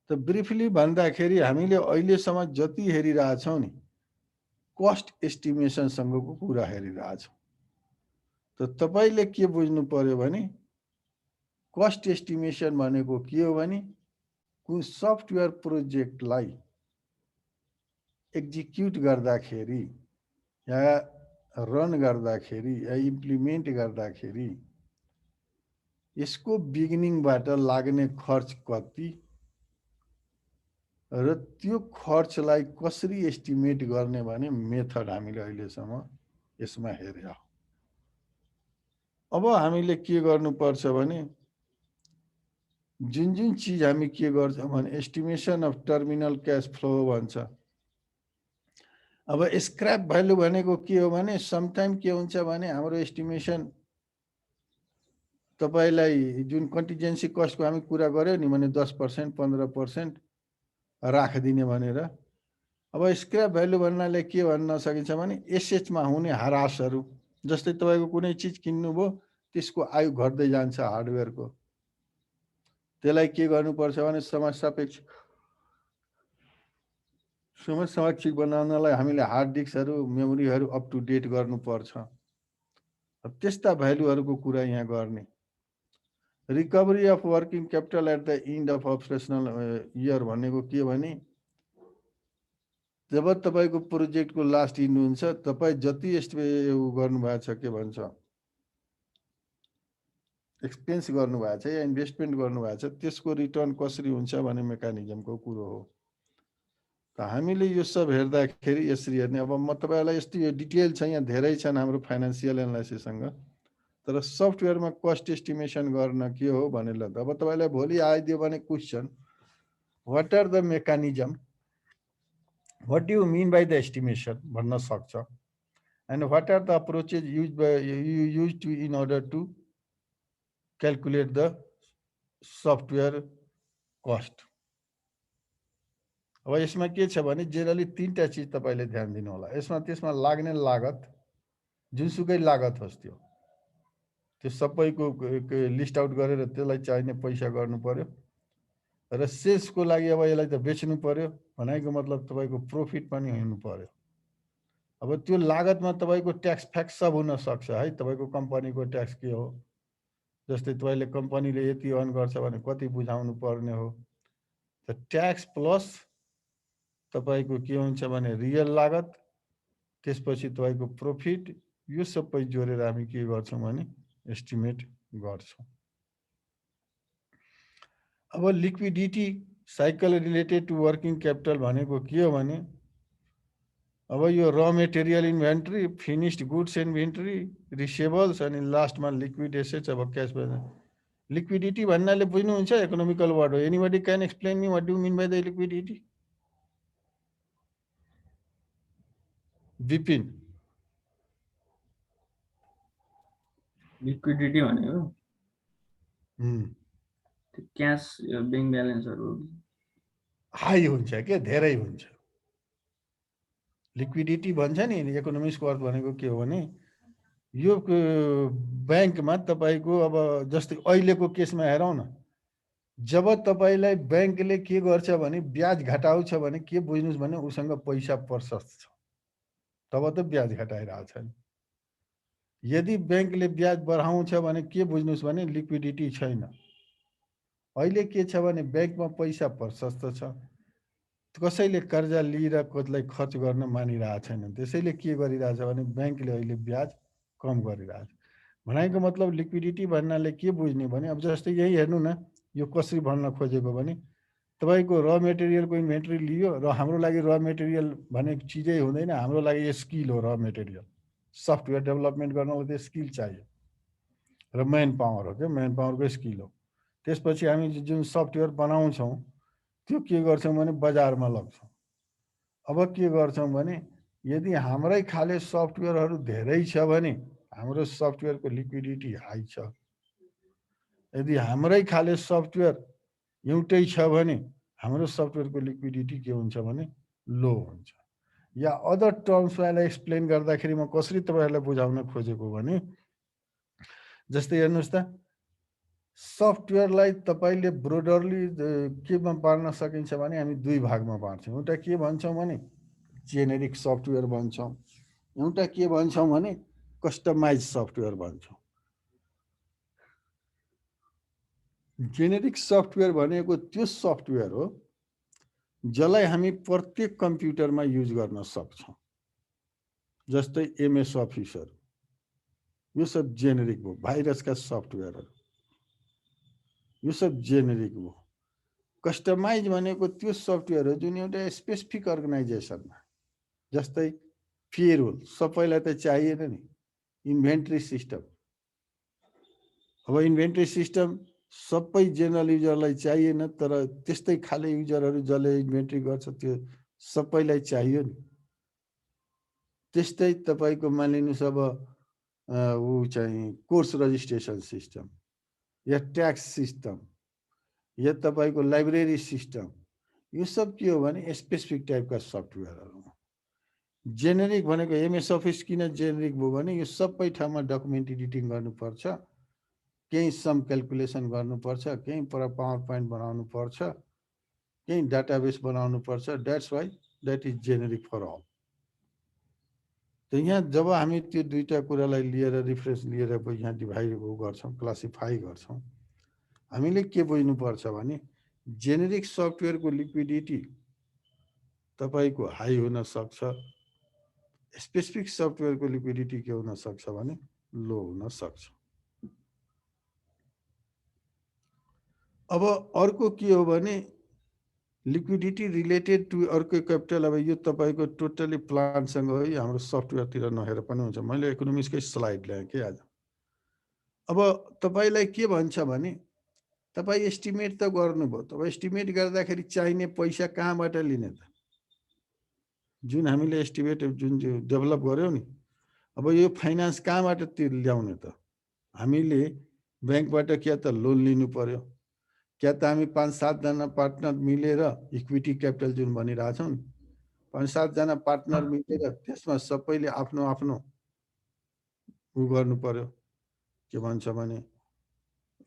त ब्रिफली भन्दाखेरि हामीले अहिलेसम्म जति हेरिरहेछौँ नि कस्ट एस्टिमेसनसँगको कुरा हेरिरहेछौँ। त तपाईँले के बुझ्नु पर्यो भने कस्ट एस्टिमेसन भनेको के हो भने कुन सफ्टवेयर प्रोजेक्टलाई एक्जिक्युट गर्दाखेरि या रन गर्दाखेरि या इम्प्लिमेन्ट गर्दाखेरि यसको बिगिनिङबाट लाग्ने खर्च कति र त्यो खर्चलाई कसरी एस्टिमेट गर्ने भने मेथड हामीले अहिलेसम्म यसमा हेर्यौँ। अब हामीले के गर्नुपर्छ भने जुन जुन चिज हामी के गर्छौँ भने estimation of terminal cash flow भन्छ। अब स्क्रैप भ्यालु भनेको के हो भने समटाइम के हुन्छ भने हाम्रो एस्टिमेसन तपाईलाई जुन कन्टिजेन्सी कस्टको हामी कुरा गर्यो नि भने 10% 15% राखिदिने भनेर। अब स्क्रैप भ्यालु भन्नाले के भन्न सकिन्छ भने एसेटमा हुने ह्रासहरू, जस्तै तपाईँको कुनै चिज किन्नुभयो त्यसको आयु घट्दै जान्छ हार्डवेयरको, त्यसलाई के गर्नुपर्छ भने समय सापेक्षिक बनाउनलाई हामीले हार्ड डिस्कहरू मेमोरीहरू अप टु डेट गर्नुपर्छ। त्यस्ता भ्यालुहरूको कुरा यहाँ गर्ने। Recovery of working capital at the end of operational year भनेको के भने जब तपाईँको प्रोजेक्टको लास्ट इन्ड हुन्छ, तपाईँ जति गर्नुभएको छ के भन्छ एक्सपेन्स गर्नुभएको छ या इन्भेस्टमेन्ट गर्नुभएको छ त्यसको रिटर्न कसरी हुन्छ भन्ने मेकानिजमको कुरो हो। त हामीले यो सब हेर्दाखेरि यसरी हेर्ने। अब म तपाईँलाई यस्तो यो डिटेल छ, यहाँ धेरै छन् हाम्रो फाइनेन्सियल एनालाइसिससँग, तर सफ्टवेयरमा कस्ट एस्टिमेसन गर्न के हो भनेर अब तपाईँलाई भोलि आइदियो भने question what are the mechanism, what do you mean by the estimation भन्न सक्छ, and what are the approaches use to in order to calculate the software cost. अब यसमा के छ भने जेनरली 3टा चिज तपाईँले ध्यान दिनु होला। त्यसमा लाग्ने लागत जुनसुकै लागत होस् त्यो सबैको लिस्ट आउट गरेर त्यसलाई चाहिने पैसा गर्नु पर्यो र सेल्सको लागि अब यसलाई त बेच्नु पर्यो भनेको मतलब तपाईँको प्रफिट पनि हुनु पर्यो। अब त्यो लागतमा तपाईँको ट्याक्स फ्याक्स सब हुन सक्छ है, तपाईँको कम्पनीको ट्याक्स के हो, जस्तै तपाईँले कम्पनीले यति अर्न गर्छ भने कति बुझाउनु पर्ने हो। त ट्याक्स प्लस तपाईँको के हुन्छ भने रियल लागत, त्यसपछि तपाईँको प्रफिट, यो सबै जोडेर हामी के गर्छौँ भने एस्टिमेट गर्छौँ। अब liquidity cycle related to working capital भनेको के हो भने अब यो raw material inventory, finished goods inventory, receivables अनि लास्टमा लिक्विड एसेट्स। अब क्यास बैलेन्स लिक्विडिटी भन्नाले बुझ्नुहुन्छ इकोनोमिकल वर्ड हो। Anybody can explain me what do mean by the liquidity? Vipin. Liquidity भनेको क्यास ब्याङ्क ब्यालेन्सहरू हाई हुन्छ के धेरै हुन्छ। लिक्विडिटी भन्छ नि इकोनोमिक्सको अर्थ भनेको के हो भने यो ब्याङ्कमा तपाईँको अब जस्तै अहिलेको केसमा हेरौँ न, जब तपाईँलाई ब्याङ्कले के गर्छ भने ब्याज घटाउँछ भने के बुझ्नुहोस् भने उसँग पैसा प्रशस्त छ, तब त ब्याज घटाइरहेछ नि। यदि ब्याङ्कले ब्याज बढाउँछ भने के बुझ्नुहोस् भने लिक्विडिटी छैन। अहिले के छ भने ब्याङ्कमा पैसा प्रशस्त छ, कसैले कर्जा लिएर कसलाई खर्च गर्न मानिरहेको छैन, त्यसैले के गरिरहेछ भने ब्याङ्कले अहिले ब्याज कम गरिरहेछ। भनेको मतलब लिक्विडिटी भन्नाले के बुझ्ने भने अब जस्तै यही हेर्नु न, यो कसरी भन्न खोजेको भने तपाईँको र मेटेरियलको इन्भेन्ट्री लियो र हाम्रो लागि र मेटेरियल भनेको चिजै हुँदैन, हाम्रो लागि स्किल हो। र मेटेरियल सफ्टवेयर डेभलपमेन्ट गर्नलाई त्यो स्किल चाहियो र म्यान पावर हो क्या, म्यान पावरको स्किल हो। त्यसपछि हामी जुन सफ्टवेयर बनाउँछौँ त्यो के गर्छौँ भने बजारमा लग्छौँ। अब के गर्छौँ भने यदि हाम्रै खाले सफ्टवेयरहरू धेरै छ भने हाम्रो सफ्टवेयरको लिक्विडिटी हाई छ। यदि हाम्रै खाले सफ्टवेयर एउटै छ भने हाम्रो सफ्टवेयरको लिक्विडिटी के हुन्छ भने लो हुन्छ। या अदर टर्म्सलाई एक्सप्लेन गर्दाखेरि म कसरी तपाईँहरूलाई बुझाउन खोजेको भने जस्तै हेर्नुहोस् त, सफ्टवेयरलाई तपाईँले ब्रोडरली केमा बाँड्न सकिन्छ भने हामी दुई भागमा बाँड्छौँ। एउटा के भन्छौँ भने जेनेरिक सफ्टवेयर भन्छौँ, एउटा के भन्छौँ भने कस्टमाइज सफ्टवेयर भन्छौँ। जेनेरिक सफ्टवेयर भनेको त्यो सफ्टवेयर हो जसलाई हामी प्रत्येक कम्प्युटरमा युज गर्न सक्छौँ। जस्तै एमएस अफिसहरू, यो सब जेनेरिक हो। भाइरसका सफ्टवेयरहरू, यो सब जेनेरिक हो। कस्टमाइज भनेको त्यो सफ्टवेयर हो जुन एउटा स्पेसिफिक अर्गनाइजेसनमा, जस्तै पेरोल सबैलाई त चाहिएन नि, इन्भेन्ट्री सिस्टम। अब इन्भेन्ट्री सिस्टम सबै जेनरल युजरलाई चाहिएन, तर त्यस्तै खाले युजरहरू जसले इन्भेन्ट्री गर्छ त्यो सबैलाई चाहियो नि। त्यस्तै तपाईँको मानिलिनुहोस् अब ऊ चाहिँ कोर्स रजिस्ट्रेसन सिस्टम या ट्याक्स सिस्टम या तपाईँको लाइब्रेरी सिस्टम, यो सब के हो भने स्पेसिफिक टाइपका सफ्टवेयरहरू। जेनेरिक भनेको एमएस अफिस किन जेनेरिक भयो भने यो सबै ठाउँमा डकुमेन्ट एडिटिङ गर्नुपर्छ, केही सम क्यालकुलेसन गर्नुपर्छ, केही पावर पोइन्ट बनाउनु पर्छ, केही डाटाबेस बनाउनु पर्छ। That's why that is generic for all. त यहाँ जब हामी त्यो दुईटा कुरालाई लिएर रिफरेन्स लिएर यहाँ डिभाइड गर्छौँ, क्लासिफाई गर्छौँ, हामीले के बुझ्नुपर्छ भने जेनेरिक सफ्टवेयरको लिक्विडिटी तपाईँको हाई हुन सक्छ, स्पेसिफिक सफ्टवेयरको लिक्विडिटी के हुन सक्छ भने लो हुन सक्छ। अब अर्को के हो भने लिक्विडिटी रिलेटेड टु अर्को क्यापिटल। अब यो तपाईँको टोटली प्लानसँग हो, हाम्रो सफ्टवेयरतिर नहेर पनि हुन्छ। मैले इकोनोमिक्सकै स्लाइड ल्याएँ कि आज। अब तपाईँलाई के भन्छ भने तपाईँ एस्टिमेट त गर्नुभयो, तपाईँ एस्टिमेट गर्दाखेरि चाहिने पैसा कहाँबाट लिने त? जुन हामीले एस्टिमेट जुन डेभलप गऱ्यौँ नि, अब यो फाइनेन्स कहाँबाट ल्याउने त? हामीले ब्याङ्कबाट क्या त लोन लिनु पर्यो, क्या त हामी 5-7 जना पार्टनर मिलेर इक्विटी क्यापिटल जुन भनिरहेछौँ नि, 5-7 जना पार्टनर मिलेर त्यसमा सबैले आफ्नो आफ्नो उ गर्नु पर्यो, के भन्छ भने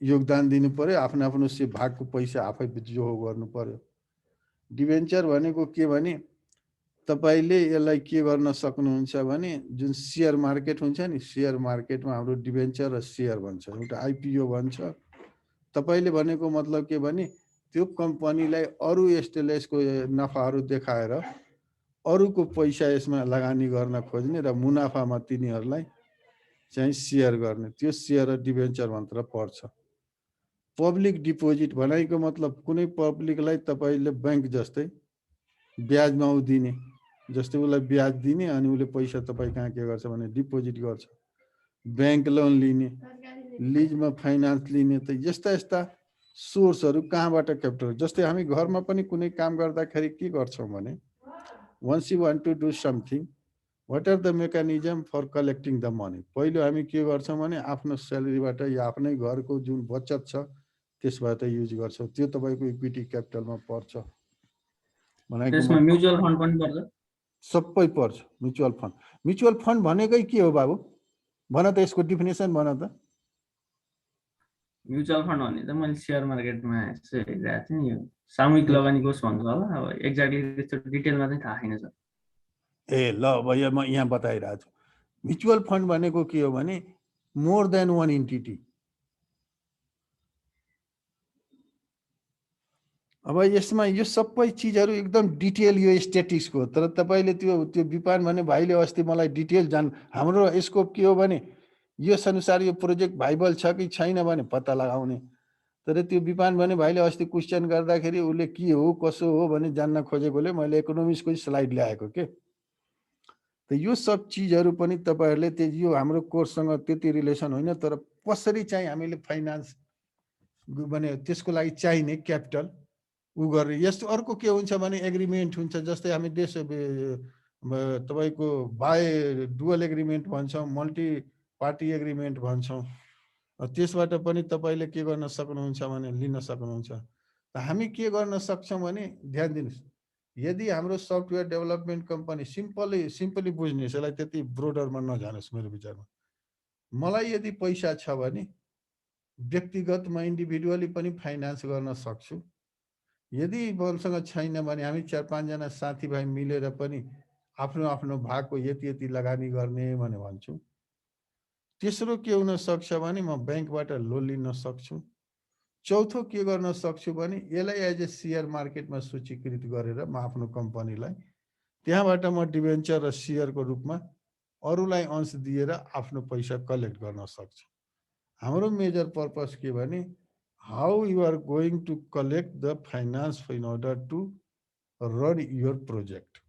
योगदान दिनु पर्यो, आफ्नो आफ्नो भागको पैसा आफै जो गर्नु पर्यो। डिभेन्चर भनेको के भने तपाईले यसलाई के गर्न सक्नुहुन्छ भने जुन शेयर मार्केट हुन्छ नि, शेयर मार्केटमा हाम्रो डिभेन्चर र शेयर भन्छ, एउटा आइपिओ भन्छ। तपाईले भनेको मतलब के भने त्यो कम्पनीलाई अरू यस्तोले यसको नफाहरू देखाएर अरूको पैसा यसमा लगानी गर्न खोज्ने र मुनाफामा तिनीहरूलाई चाहिँ शेयर गर्ने, त्यो शेयर र डिभेन्चर मात्र पर्छ। पब्लिक डिपोजिट भनेको मतलब कुनै पब्लिकलाई तपाईले बैंक जस्तै ब्याजमा दिने, जस्तै उसलाई ब्याज दिने अनि उसले पैसा तपाईँ कहाँ के गर्छ भने डिपोजिट गर्छ। बैंक लोन लिने, लिजमा फाइनान्स लिने, त यस्ता यस्ता सोर्सहरू कहाँबाट क्यापिटल, जस्तै हामी घरमा पनि कुनै काम गर्दाखेरि के गर्छौँ भने once you want to do something, what are the mechanism for collecting the money, पहिलो हामी के गर्छौँ भने आफ्नो स्यालेरीबाट या आफ्नै घरको जुन बचत छ त्यसबाट युज गर्छौँ, त्यो तपाईँको इक्विटी क्यापिटलमा पर्छ। त्यसमा म्युचुअल फन्ड पनि पर्छ, सबै पर्छ। म्युचुअल फन्ड, म्युचुअल फन्ड भनेकै के हो बाबु, भन त यसको डिफिनेसन भन त। म्युचुअल फन्ड भने त मैले शेयर मार्केटमा यसो हेरिरहेको थिएँ नि, यो सामूहिक लगानी कोष भन्छ होला, अब एक्ज्याक्टली त्यस्तो डिटेलमा चाहिँ थाहा छैन सर। ए ल अब म यहाँ बताइरहेको छु। म्युचुअल फन्ड भनेको के हो भने मोर देन वान इन्टिटी। अब यसमा यो सबै चिजहरू एकदम डिटेल यो स्ट्याटिक्सको हो, तर तपाईँले त्यो विपान भने भाइले अस्ति मलाई डिटेल हाम्रो स्कोप के हो भने यस अनुसार यो प्रोजेक्ट भाइबल छ कि छैन भने पत्ता लगाउने। तर त्यो विपान भने भाइले अस्ति क्वेसन गर्दाखेरि उसले के हो कसो हो भने जान्न खोजेकोले मैले इकोनोमिक्सकै स्लाइड ल्याएको के। त यो सब चिजहरू पनि तपाईँहरूले त्यो यो हाम्रो कोर्ससँग त्यति रिलेसन होइन, तर कसरी चाहिँ हामीले फाइनान्स भने त्यसको लागि चाहिने क्यापिटल उ गर्ने। यस्तो अर्को के हुन्छ भने एग्रिमेन्ट हुन्छ, जस्तै हामी देश तपाईँको बाई डुअल एग्रिमेन्ट भन्छौँ, मल्टी पार्टी एग्रिमेन्ट भन्छौँ, त्यसबाट पनि तपाईँले के गर्न सक्नुहुन्छ भने लिन सक्नुहुन्छ। त हामी के गर्न सक्छौँ भने ध्यान दिनुहोस्, यदि हाम्रो सफ्टवेयर डेभलपमेन्ट कम्पनी सिम्पली बुझ्नुहोस्, यसलाई त्यति ब्रोडरमा नजानुहोस्। मेरो विचारमा मलाई यदि पैसा छ भने व्यक्तिगत म इन्डिभिजुअली पनि फाइनान्स गर्न सक्छु। यदि मसँग छैन भने हामी 4-5 जना साथीभाइ मिलेर पनि आफ्नो आफ्नो भागको यति यति लगानी गर्ने भने भन्छु। तेस्रो के हुन सक्छ भने म ब्याङ्कबाट लोन लिन सक्छु। चौथो के गर्न सक्छु भने यसलाई एज ए शेयर मार्केटमा सूचीकृत गरेर म आफ्नो कम्पनीलाई त्यहाँबाट म डिभेन्चर र शेयरको रूपमा अरूलाई अंश दिएर आफ्नो पैसा कलेक्ट गर्न सक्छु। हाम्रो मेजर पर्पस के भने how you are going to collect the finance in order to run your project.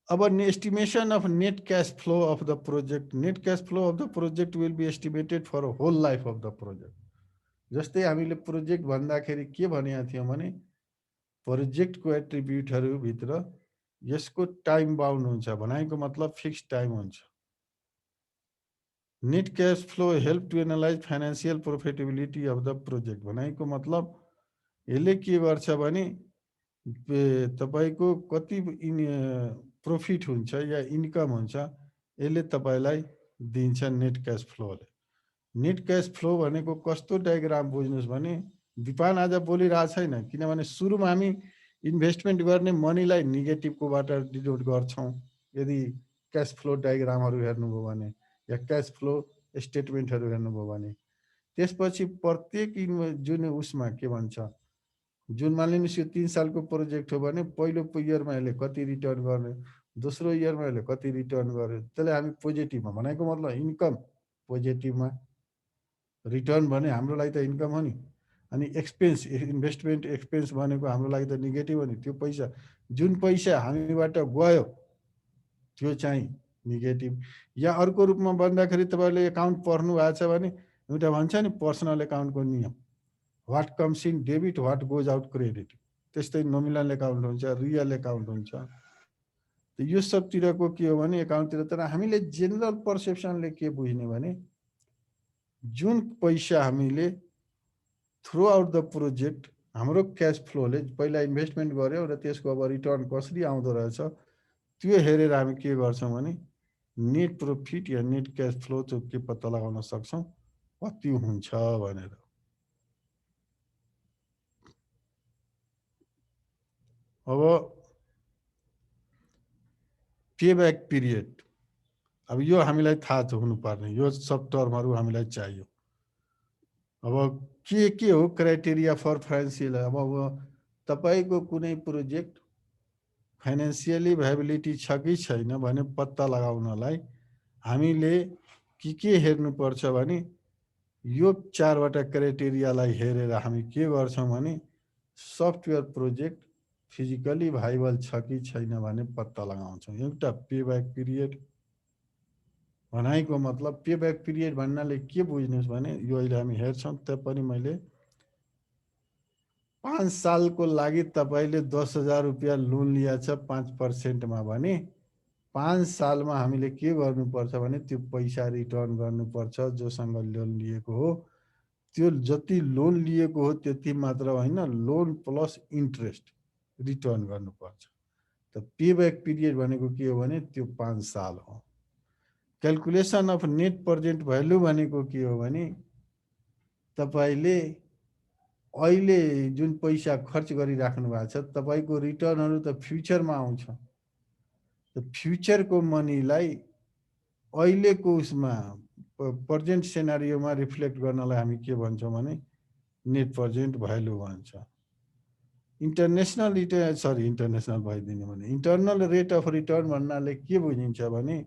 Our estimation of net cash flow of the project, net cash flow of the project will be estimated for a whole life of the project. जस्तै हामीले project भन्दाखेरि के भनेका थियौँ भने प्रोजेक्टको एट्रिब्युटहरू भित्र यसको टाइम बाउन्ड हुन्छ, भनेको मतलब फिक्स टाइम हुन्छ। Net cash flow help to analyze financial profitability of the project भनेको मतलब यसले के गर्छ भने तपाईको कति प्रॉफिट हुन्छ या इन्कम हुन्छ यसले तपाईलाई दिन्छ नेट कैश फ्लोले। नेट कैश फ्लो भनेको कस्तो डायग्राम बुझ्नुस् भने विपान आज बोलिरहेको छैन, किनभने सुरुमा हामी इन्भेस्टमेन्ट गर्ने मनीलाई नेगेटिभकोबाट डिनोट गर्छौँ। यदि कैश फ्लो डायग्रामहरू हेर्नुभयो भने या कैश फ्लो स्टेटमेन्टहरू हेर्नुभयो भने त्यसपछि प्रत्येक जुन उसमा के भन्छ, जुन मानिलिनुहोस् यो 3 सालको प्रोजेक्ट हो भने पहिलो इयरमा यसले कति रिटर्न गर्ने, दोस्रो इयरमा यसले कति रिटर्न गर्यो, त्यसलाई हामी पोजिटिभमा भनेको मतलब इन्कम पोजिटिभमा, रिटर्न भने हाम्रो लागि त इन्कम हो नि, अनि एक्सपेन्स इन्भेस्टमेन्ट एक्सपेन्स भनेको हाम्रो लागि त नेगेटिभ हो नि। त्यो पैसा जुन पैसा हामीबाट गयो त्यो चाहिँ नेगेटिभ। या अर्को रूपमा भन्दाखेरि तपाईले एकाउन्ट पढ्नु भएको छ भने एउटा भन्छ नि पर्सनल एकाउन्टको नियम, what comes in debit what goes out credit, त्यस्तै नोमिनल एकाउन्ट हुन्छ, रियल एकाउन्ट हुन्छ। यो सबतिरको के हो भने एकाउन्टतिर। तर हामीले जेनरल पर्सेप्सनले के बुझ्ने भने जुन पैसा हामीले थ्रु आउट द प्रोजेक्ट हाम्रो क्याश फ्लोले पहिला इन्भेस्टमेन्ट गर्यो र त्यसको अब रिटर्न कसरी आउँदो रहेछ त्यो हेरेर हामी के गर्छौँ भने नेट प्रॉफिट या नेट कैश फ्लो चाहिँ के पत्ता लगाउन सक्छौँ कति हुन्छ भनेर। अब पेब्याक पिरियड, अब यो हामीलाई थाहा छ हुनुपर्ने, यो सब टर्महरू हामीलाई चाहियो। अब के हो क्राइटेरिया फर फाइनेन्सियल? अब तपाईँको कुनै प्रोजेक्ट फाइनेन्सियली भाइबिलिटी छ कि छैन भने पत्ता लगाउनलाई हामीले के हेर्नुपर्छ भने यो 4वटा क्राइटेरियालाई हेरेर हामी के गर्छौँ भने सफ्टवेयर प्रोजेक्ट फिजिकली भाइबल छ कि छैन भने पत्ता लगाउँछौँ। एउटा पेब्याक पिरियड भनाइको मतलब पेब्याक पिरियड भन्नाले के बुझ्नुहोस् भने यो अहिले हामी हेर्छौँ, पनि मैले 5 सालको लागि तपाईँले 10,000 रुपियाँ लोन लिएछ 5%मा भने 5 सालमा हामीले के गर्नुपर्छ भने त्यो पैसा रिटर्न गर्नुपर्छ। जोसँग लोन लिएको हो त्यो जति लोन लिएको हो त्यति मात्र होइन, लोन प्लस इन्ट्रेस्ट रिटर्न गर्नुपर्छ। त पेब्याक पिरियड भनेको के हो भने त्यो 5 साल हो। Calculation of net present value भनेको के हो भने तपाईँले अहिले जुन पैसा खर्च गरिराख्नु भएको छ तपाईँको रिटर्नहरू त फ्युचरमा आउँछ। त फ्युचरको मनीलाई अहिलेको उसमा प्रेजेन्ट सेनारियोमा रिफ्लेक्ट गर्नलाई हामी के भन्छौँ भने नेट प्रेजेन्ट भ्यालु भन्छ। इन्टरनेसनल भइदिने भने इन्टरनल रेट अफ रिटर्न भन्नाले के बुझिन्छ भने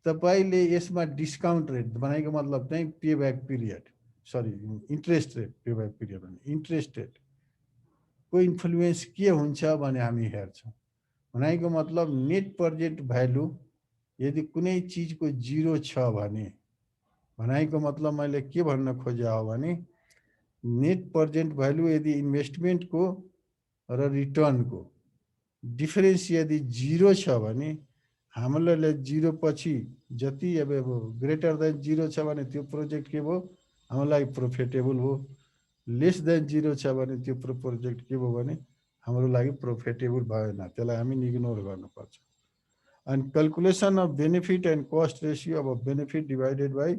तपाईँले यसमा डिस्काउन्ट रेट भनेको मतलब चाहिँ payback period, interest rate, payback period भने इन्ट्रेस्ट रेट को इन्फ्लुएन्स के हुन्छ भने हामी हेर्छौँ। भनेको मतलब नेट प्रेजेन्ट भ्यालु यदि कुनै चिजको 0 छ भने भनेको मतलब मैले के भन्न खोजे हो भने नेट प्रेजेन्ट भ्यालु यदि इन्भेस्टमेन्टको र रिटर्नको डिफरेन्स यदि 0 छ भने हामीलाई 0 पछि जति अब ग्रेटर देन 0 छ भने त्यो प्रोजेक्ट के भयो हामीलाई प्रोफिटेबल हो, लेस देन 0 छ भने त्यो प्रोजेक्ट के भयो भने हाम्रो लागि प्रोफिटेबल भएन, त्यसलाई हामी इग्नोर गर्नुपर्छ। अनि calculation of benefit and cost ratio, अब बेनिफिट डिभाइडेड बाई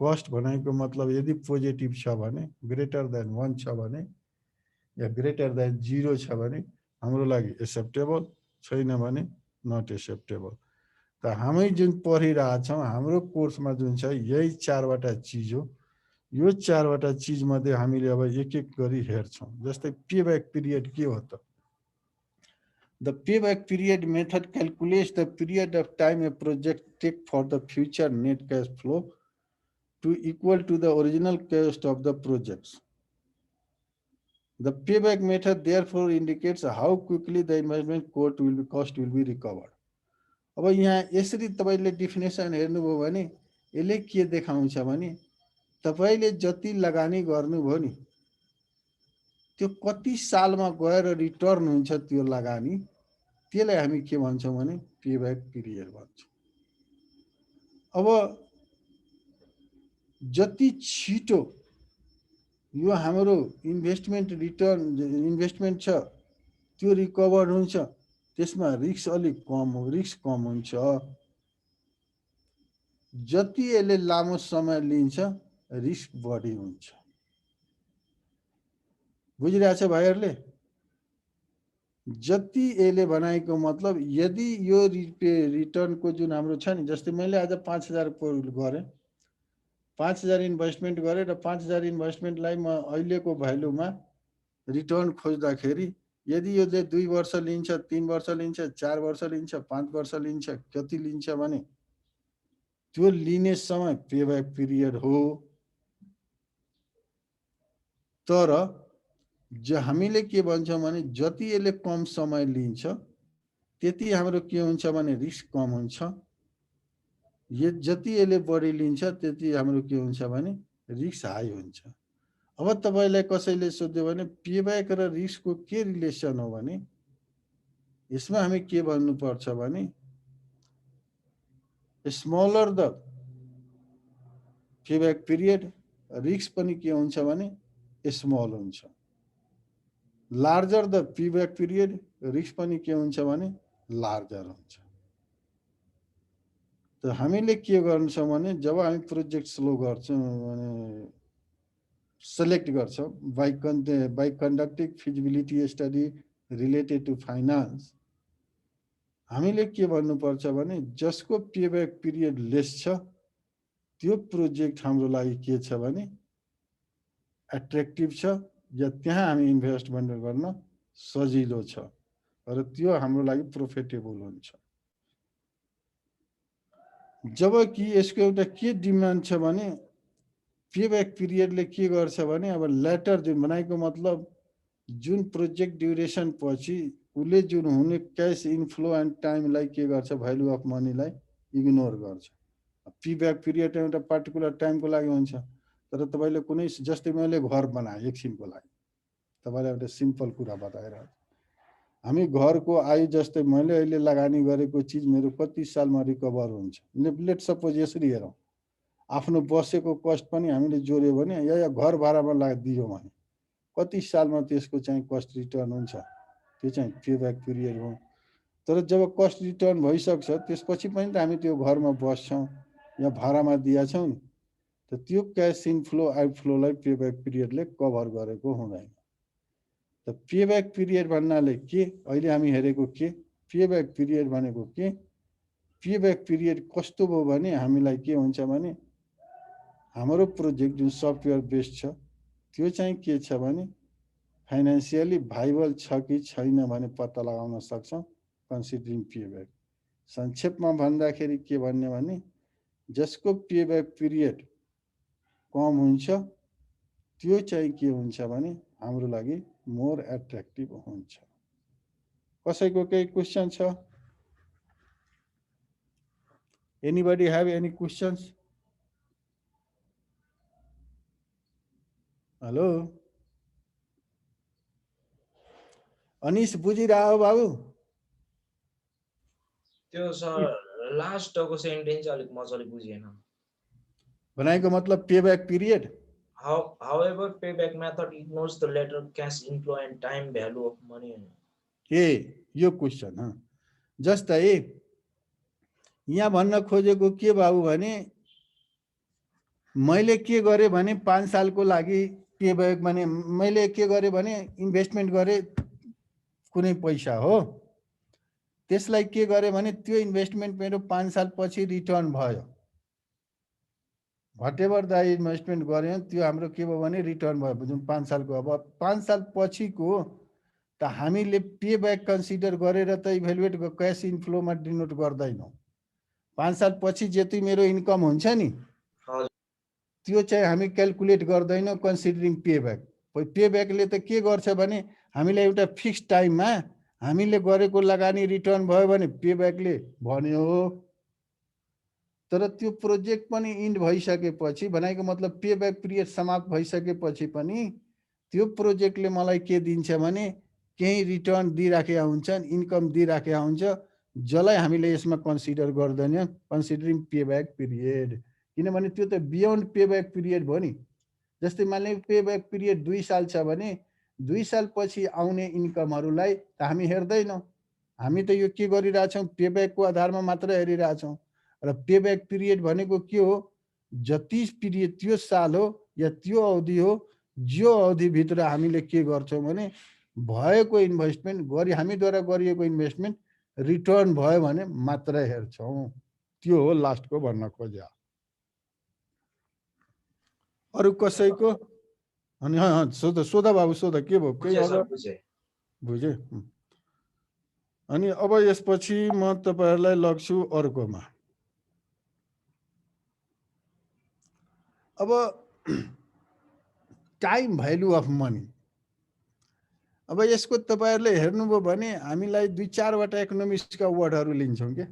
कस्ट भनेको मतलब यदि पोजिटिभ छ भने ग्रेटर देन 1 छ भने या ग्रेटर देन 0 छ भने हाम्रो लागि एक्सेप्टेबल, छैन भने नट एक्सेप्टेबल। त हामी जुन पढिरहेछौँ हाम्रो कोर्समा जुन छ यही 4वटा चिज हो। यो 4वटा चिज मध्ये हामीले अब एक एक गरी हेर्छौँ। जस्तै पेब्याक पिरियड के हो त? The payback period method calculates the period of time a project take for the future net cash flow to equal to the original cost of the projects. The payback method therefore indicates how quickly the investment cost will be recovered. अब यहाँ यसरी तपाईले definition हेर्नुभयो भने यसले के देखाउँछ भने तपाईले जति लगानी गर्नुभयो नि त्यो कति सालमा गएर रिटर्न हुन्छ त्यो लगानी, त्यसलाई हामी के भन्छौँ भने पेब्याक पिरियड भन्छौँ। अब जति छिटो यो हाम्रो इन्भेस्टमेन्ट छ त्यो रिकभर हुन्छ त्यसमा रिस्क अलिक कम हुन्छ। जति यसले लामो समय लिन्छ रिस्क बढी हुन्छ। बुझिरहेछ भाइहरूले? जति यसले बनाएको मतलब यदि यो रिटर्नको जुन हाम्रो छ नि, जस्तै मैले आज 5,000 गरेँ, 5,000 इन्भेस्टमेन्ट गरेँ र 5,000 इन्भेस्टमेन्टलाई म अहिलेको भ्यालुमा रिटर्न खोज्दाखेरि यदि यो 2 वर्ष लिन्छ, 3 वर्ष लिन्छ, 4 वर्ष लिन्छ, 5 वर्ष लिन्छ, कति लिन्छ भने त्यो लिने समय पेब्याक पिरियड हो। तर हामीले के भन्छौँ भने जति यसले कम समय लिन्छ त्यति हाम्रो के हुन्छ भने रिस्क कम हुन्छ। जति यसले बढी लिन्छ त्यति हाम्रो के हुन्छ भने रिस्क हाई हुन्छ। अब तपाईलाई कसैले सोध्यो भने पेब्याक र रिस्कको के रिलेसन हो भने यसमा हामी के भन्नुपर्छ भने smaller the payback period risk पनि के हुन्छ भने स्मल हुन्छ। Larger the payback period risk पनि के हुन्छ भने लार्जर हुन्छ। त हामीले के गर्छौँ भने जब हामी प्रोजेक्ट स्लो गर्छौँ भने सेलेक्ट गर्छौँ by conducting feasibility study, related to finance हामीले के भन्नुपर्छ भने जसको पेब्याक पिरियड लेस छ त्यो प्रोजेक्ट हाम्रो लागि के छ भने एट्र्याक्टिभ छ या त्यहाँ हामी इन्भेस्टमेन्ट गर्न सजिलो छ र त्यो हाम्रो लागि प्रोफिटेबल हुन्छ। जबकि यसको एउटा के डिमान्ड छ भने पेब्याक पिरियडले के गर्छ भने अब लेटर जुन बनाएको मतलब जुन प्रोजेक्ट ड्युरेसन पछि उसले जुन हुने क्यास इन्फ्लो एन्ड टाइमलाई के गर्छ भ्यालु अफ मनीलाई इग्नोर गर्छ। पेब्याक पिरियड एउटा पार्टिकुलर टाइमको लागि हुन्छ तर तपाईँले कुनै जस्तै मैले घर बनाएँ एकछिनको लागि तपाईँलाई एउटा सिम्पल कुरा बताएर हामी घरको आयु जस्तै मैले अहिले लगानी गरेको चिज मेरो कति सालमा रिकभर हुन्छ लेट सपोज यसरी हेरौँ आफ्नो बसेको कस्ट पनि हामीले जोड्यो भने या घर भाडामा दियौँ भने कति सालमा त्यसको चाहिँ कस्ट रिटर्न हुन्छ त्यो चाहिँ पेब्याक पिरियड हो। तर जब कस्ट रिटर्न भइसक्छ त्यसपछि पनि त हामी त्यो घरमा बस्छौँ या भाडामा दिएछौँ नि त त्यो क्यास इनफ्लो आउटफ्लोलाई पेब्याक पिरियडले कभर गरेको हुँदैन। त पेब्याक पिरियड भन्नाले के अहिले हामी हेरेको के पेब्याक पिरियड भनेको के पेब्याक पिरियड कस्तो भयो भने हामीलाई के हुन्छ भने हाम्रो प्रोजेक्ट जुन सफ्टवेयर बेस्ड छ त्यो चाहिँ के छ भने फाइनेन्सियली भाइबल छ कि छैन भने पत्ता लगाउन सक्छौँ कन्सिडरिङ पेब्याक। संक्षेपमा भन्दाखेरि के भन्ने भने जसको पेब्याक पिरियड कम हुन्छ त्यो चाहिँ के हुन्छ भने हाम्रो लागि मोर एट्र्याक्टिभ हुन्छ। कसैको केही क्वेसन छ? Anybody have any questions? Hello Anish बुझिरह हो बाबु? त्यो सर लास्टको सेन्टेन्स अलिक मजाले बुझिएन। भनेको मतलब payback period however payback method ignores the later cash inflow and time value of money. यो क्वेसन जस्तै यहाँ भन्न खोजेको के बाबु भने मैले के गरेँ भने 5 सालको लागि पेब्याक माने मैले के गरेँ भने इन्भेस्टमेन्ट गरेँ कुनै पैसा हो त्यसलाई के गरेँ भने त्यो इन्भेस्टमेन्ट मेरो 5 साल पछि रिटर्न भयो। भटेभर द इन्भेस्टमेन्ट गऱ्यौँ त्यो हाम्रो के भयो भने रिटर्न भयो जुन 5 सालको। अब 5 साल पछिको त हामीले पेब्याक कन्सिडर गरेर त इभ्यालुएट क्यास इन्फ्लोमा डिनोट गर्दैनौँ। 5 साल पछि जति मेरो इन्कम हुन्छ नि त्यो चाहिँ हामी क्यालकुलेट गर्दैनौँ कन्सिडरिङ पेब्याक। पेब्याकले त के गर्छ भने हामीलाई एउटा फिक्स टाइममा हामीले गरेको लगानी रिटर्न भयो भने पेब्याकले भन्यो हो। तर त्यो प्रोजेक्ट पनि इन्ड भइसकेपछि भनेको मतलब पेब्याक पिरियड समाप्त भइसकेपछि पनि त्यो प्रोजेक्टले मलाई के दिन्छ भने केही रिटर्न दिइराखेका हुन्छन् इन्कम दिइराखेका हुन्छ जसलाई हामीले यसमा कन्सिडर गर्दैनौँ कन्सिडरिङ पेब्याक पिरियड। किनभने त्यो त बियोन्ड पेब्याक पिरियड भयो नि। जस्तै मानिलिउँ पेब्याक पिरियड 2 साल छ भने 2 साल पछि आउने इन्कमहरूलाई त हामी हेर्दैनौँ। हामी त यो के गरिरहेछौँ पेब्याकको आधारमा मात्र हेरिरहेछौँ र पेब्याक पिरियड भनेको के हो जति पिरियड त्यो साल हो या त्यो अवधि हो जो अवधिभित्र हामीले के गर्छौँ भने भएको इन्भेस्टमेन्ट गरी हामीद्वारा गरिएको इन्भेस्टमेन्ट रिटर्न भयो भने मात्र हेर्छौँ। त्यो हो लास्टको भन्न खोज्या। अरू कसैको? अनि सोध बाबु सोध के भयो केही बुझे? अनि अब यसपछि म तपाईहरुलाई लग्छु अर्कोमा। अब टाइम भ्यालु अफ मनी। अब यसको तपाईहरुले हेर्नुभयो भने हामीलाई 2-4 वटा इकोनोमिक्सका वर्डहरु लिन्छौं के।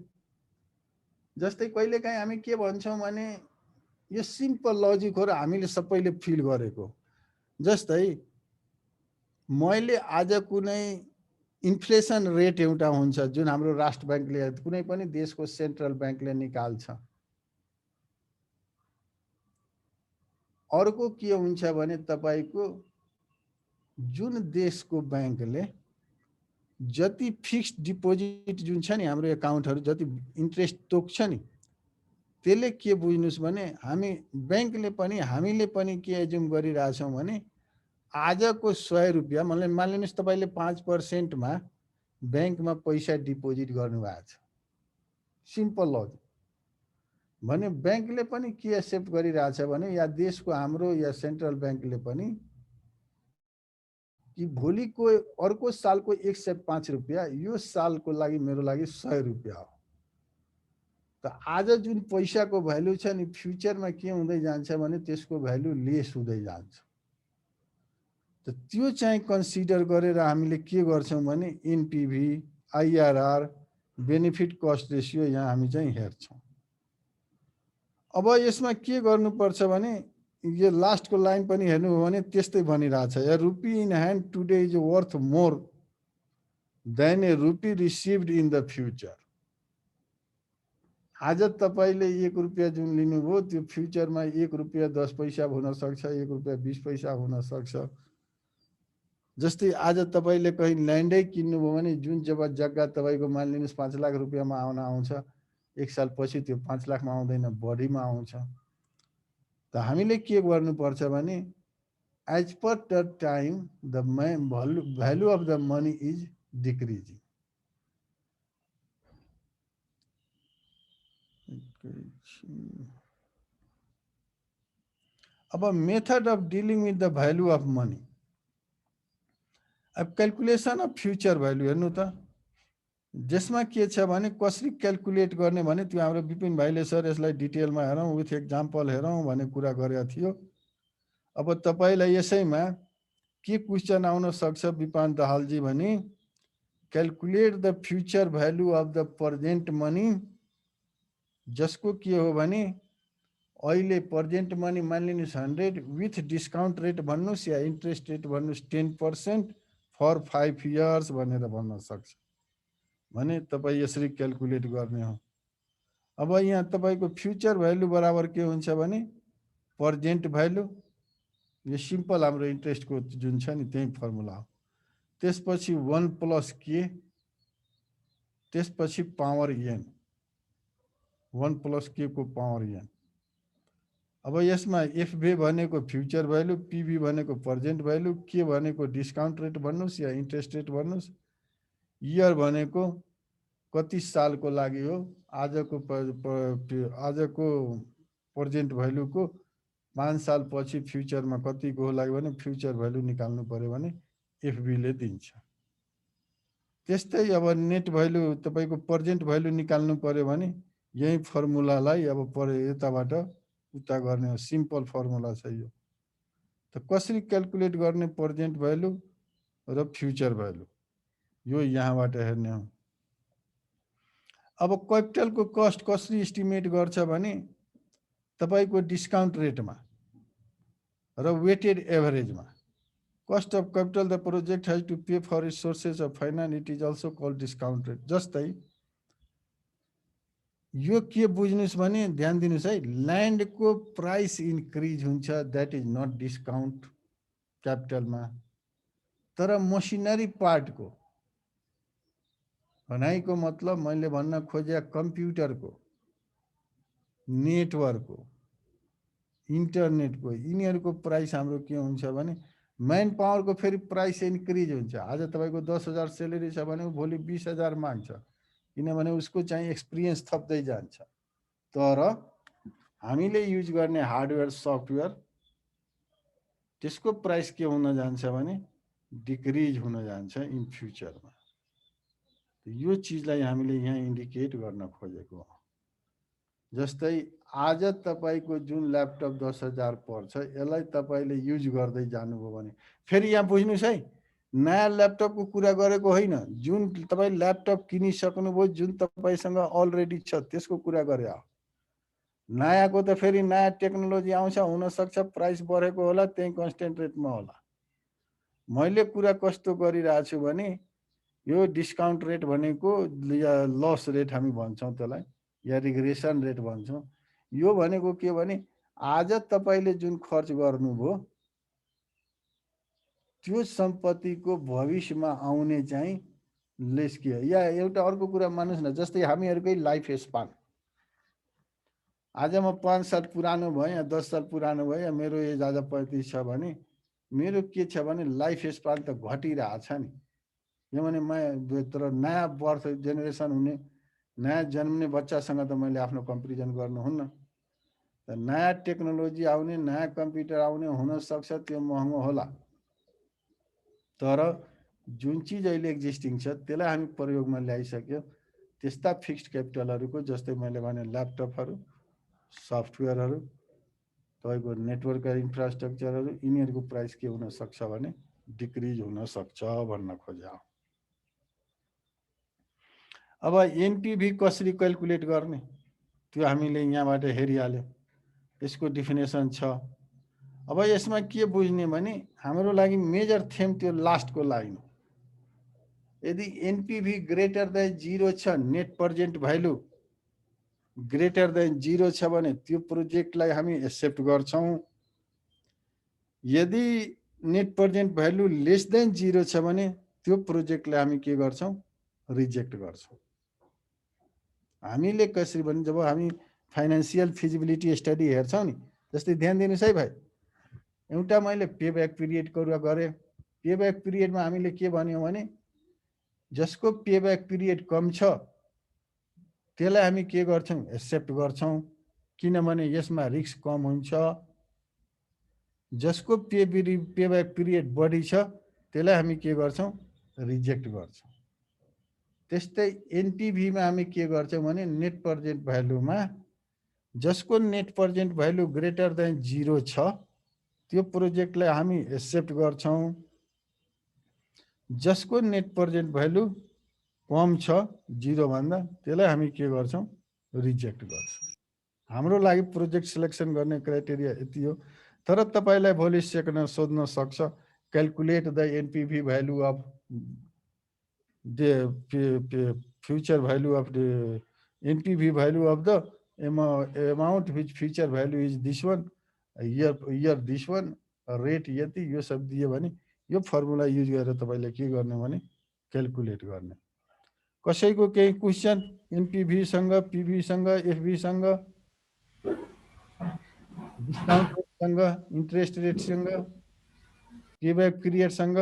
जस्तै कहिलेकाहीँ हामी के भन्छौं भने यो सिम्पल लजिक हो र हामीले सबैले फिल गरेको। जस्तै मैले आज कुनै इन्फ्लेसन रेट एउटा हुन्छ जुन हाम्रो राष्ट्र बैंकले कुनै पनि देशको सेन्ट्रल बैंकले निकाल्छ। अर्को के हुन्छ भने तपाईको जुन देशको बैंकले जति फिक्स्ड डिपोजिट जुन छ नि हाम्रो एकाउन्टहरु जति इन्ट्रेस्ट तोक्छ नि त्यसले के बुझ्नुस् भने हामी बैंकले पनि हामीले पनि के एज्युम गरिरहेछौं भने आजको 100 रुपियाँ मानिलिनुहोस् तपाईँले 5% मा ब्याङ्कमा पैसा डिपोजिट गर्नुभएको छ, सिम्पल लजिक भने ब्याङ्कले पनि के एक्सेप्ट गरिरहेछ भने या देशको हाम्रो या सेन्ट्रल ब्याङ्कले पनि कि भोलिको अर्को सालको 105 रुपियाँ यो सालको लागि मेरो लागि 100 रुपियाँ हो। त आज जुन पैसाको भ्यालु छ नि फ्युचरमा के हुँदै जान्छ भने त्यसको भ्यालु लेस हुँदै जान्छ। त त्यो चाहिँ कन्सिडर गरेर हामीले के गर्छौँ भने एनपीभी, आईआरआर, बेनिफिट कस्ट रेसियो यहाँ हामी चाहिँ हेर्छौँ। अब यसमा के गर्नुपर्छ भने यो लास्टको लाइन पनि हेर्नु हो भने त्यस्तै भनिरहेछ, या rupee in hand today is worth more than a rupee received in the future. आज तपाईँले 1 रुपियाँ जुन लिनुभयो त्यो फ्युचरमा 1 रुपियाँ 10 पैसा हुन सक्छ, 1 रुपियाँ 20 पैसा हुन सक्छ। जस्तै आज तपाईँले कहीँ ल्यान्डै किन्नुभयो भने जुन जब जग्गा तपाईँको मानिलिनुहोस् 5 लाख रुपियाँमा आउँछ, 1 साल पछि त्यो 5 लाखमा आउँदैन, बढीमा आउँछ। त हामीले के गर्नुपर्छ भने as per the time the value of the money is decreasing. अब method of dealing with the value of money. अब क्यालकुलेसन अफ फ्युचर भ्यालु हेर्नु त, जसमा के छ भने कसरी क्यालकुलेट गर्ने भने त्यो हाम्रो विपिन भाइले सर यसलाई डिटेलमा हेरौँ विथ एक्जाम्पल हेरौँ भन्ने कुरा गरेको थियो। अब तपाईँलाई यसैमा के क्वेसन आउन सक्छ विपान दाहालजी भने calculate the future value of the present money, जसको के हो भने अहिले प्रेजेन्ट मनी मानिलिनुहोस् 100 विथ डिस्काउन्ट रेट भन्नुहोस् या इन्ट्रेस्ट रेट भन्नुहोस् 10% फर 5 इयर्स भनेर भन्न सक्छ भने तपाईँ यसरी क्यालकुलेट गर्ने हो। अब यहाँ तपाईँको फ्युचर भ्यालु बराबर के हुन्छ भने प्रेजेन्ट भ्यालु, यो सिम्पल हाम्रो इन्ट्रेस्टको जुन छ नि त्यही फर्मुला हो। त्यसपछि 1 + k, त्यसपछि पावर n, 1 + k को पावर n। अब यसमा एफभी भनेको फ्युचर भ्यालु, पीभी भनेको प्रेजेन्ट भ्यालु, के भनेको डिस्काउन्ट रेट भन्नुहोस् या इन्ट्रेस्ट रेट भन्नुहोस्, इयर भनेको कति सालको लागि हो, आजको प्रेजेन्ट भ्यालुको 5 साल पछि फ्युचरमा कतिको हो लागि भने फ्युचर भ्यालु निकाल्नु पर्यो भने एफबीले दिन्छ। त्यस्तै अब नेट भ्यालु तपाईँको प्रेजेन्ट भ्यालु निकाल्नु पर्यो भने यही फर्मुलालाई अब यताबाट उता गर्ने हो, सिम्पल फर्मुला छ यो। त कसरी क्यालकुलेट गर्ने प्रेजेन्ट भ्यालु र फ्युचर भ्यालु, यो यहाँबाट हेर्ने हो। अब क्यापिटलको कस्ट कसरी एस्टिमेट गर्छ भने तपाईको डिस्काउन्ट रेटमा र वेटेड एभरेजमा। Cost of capital the project has to pay for its sources of finance, it is also called discount rate. जस्तै यो के बुझ्नुस् भने ध्यान दिनुस् है, ल्यान्डको प्राइस इन्क्रिज हुन्छ, द्याट इज नट डिस्काउन्ट क्यापिटलमा। तर मसिनरी पार्टको भनाइको मतलब मैले भन्न खोजे कम्प्युटरको, नेटवर्कको, इन्टरनेटको, यिनीहरूको प्राइस हाम्रो के हुन्छ भने म्यान पावरको फेरि प्राइस इन्क्रिज हुन्छ। आज तपाईँको 10,000 सेलेरी छ भने भोलि 20,000 माग्छ, किनभने उसको चाहिँ एक्सपिरियन्स थप्दै जान्छ। तर हामीले युज गर्ने हार्डवेयर सफ्टवेयर त्यसको प्राइस के हुन जान्छ भने डिक्रिज हुन जान्छ इन फ्युचरमा। यो चिजलाई हामीले यहाँ इन्डिकेट गर्न खोजेको हो। जस्तै आज तपाईँको जुन ल्यापटप 10,000 पर्छ, यसलाई तपाईँले युज गर्दै जानुभयो भने फेरि यहाँ बुझ्नुहोस् है, नयाँ ल्यापटपको कुरा गरेको होइन, जुन तपाईँ ल्यापटप किनिसक्नुभयो, जुन तपाईँसँग अलरेडी छ त्यसको कुरा गरे हो। नयाँको त फेरि नयाँ टेक्नोलोजी आउँछ, हुनसक्छ प्राइस बढेको होला, त्यही कन्स्टेन्ट रेटमा होला। मैले कुरा कस्तो गरिरहेको छु भने यो डिस्काउन्ट रेट भनेको या लस रेट हामी भन्छौँ त्यसलाई, या रिग्रेसन रेट भन्छौँ। यो भनेको के भने आज तपाईँले जुन खर्च गर्नुभयो त्यो सम्पत्तिको भविष्यमा आउने चाहिँ लेस के हो। या एउटा अर्को कुरा मान्नुहोस् न, जस्तै हामीहरूकै लाइफ स्पान, आज म 5 साल पुरानो भएँ या 10 साल पुरानो भएँ, या मेरो एज आज 35 छ भने मेरो के छ भने लाइफ स्पान त घटिरहेछ नि। यो भने तर नयाँ बर्थ जेनेरेसन हुने नयाँ जन्मने बच्चासँग त मैले आफ्नो कम्पेरिजन गर्नुहुन्न। नयाँ टेक्नोलोजी आउने नयाँ कम्प्युटर आउने हुनसक्छ, त्यो महँगो होला, तर जुन चिज अहिले एक्जिस्टिङ छ त्यसलाई हामी प्रयोगमा ल्याइसक्यो। त्यस्ता फिक्स्ड क्यापिटलहरूको जस्तै मैले भने ल्यापटपहरू, सफ्टवेयरहरू, तपाईँको नेटवर्क इन्फ्रास्ट्रक्चरहरू, यिनीहरूको प्राइस के हुनसक्छ भने डिक्रिज हुनसक्छ भन्न खोज्या। अब एनपिभी कसरी क्याल्कुलेट गर्ने त्यो हामीले यहाँबाट हेरिहाल्यो, यसको डिफिनेसन छ। अब यसमा के बुझ्ने भने हाम्रो लागि मेजर थेम त्यो लास्टको लाइन हो। यदि एनपिभी ग्रेटर देन 0 छ, net present value greater than 0 छ भने त्यो प्रोजेक्टलाई हामी एक्सेप्ट गर्छौं। यदि net present value less than 0 छ भने त्यो प्रोजेक्टलाई हामी के गर्छौं, रिजेक्ट गर्छौं। हामीले कसरी भने जब हामी फाइनान्शियल फिजिबिलिटी स्टडी हेर्छौं नि, जस्तै ध्यान दिनुस् है भाइ, एउटा मैले पेब्याक पिरियड कुरा गरे। पेब्याक पिरियडमा हामीले के भन्यौं भने जसको पेब्याक पिरियड कम छ त्यसलाई हामी के गर्छौं, एक्सेप्ट गर्छौं, किनभने यसमा रिस्क कम हुन्छ। जसको पेब्याक पिरियड बढी छ त्यसलाई हामी के गर्छौं, रिजेक्ट गर्छौं। त्यस्तै एनपिभीमा हामी के गर्छौं भने नेट प्रेजेन्ट भ्यालुमा जसको net present value greater than 0 छ त्यो प्रोजेक्टलाई हामी एक्सेप्ट गर्छौं। जसको नेट प्रेजेन्ट भ्यालु कम छ 0 भन्दा त्यसलाई हामी के गर्छौं, रिजेक्ट गर्छौं। हाम्रो लागि प्रोजेक्ट सिलेक्सन गर्ने क्राइटेरिया यति हो। तर तपाईलाई भोलि सेकेन्डमा सोध्न सक्छ, calculate the NPV value of the future value of the NPV value of the amount which future value is this one, year this one, rate यति, यो सब दियो भने यो फर्मुला युज गरेर तपाईले के गर्ने भने क्याल्कुलेट गर्ने। कसैको केही क्वेशन एनपिभी सँग, पीभी सँग, एफभी सँग, डिस्काउन्ट रेट सँग, इन्ट्रेस्ट रेट सँग, पेब्याक पिरियड सँग।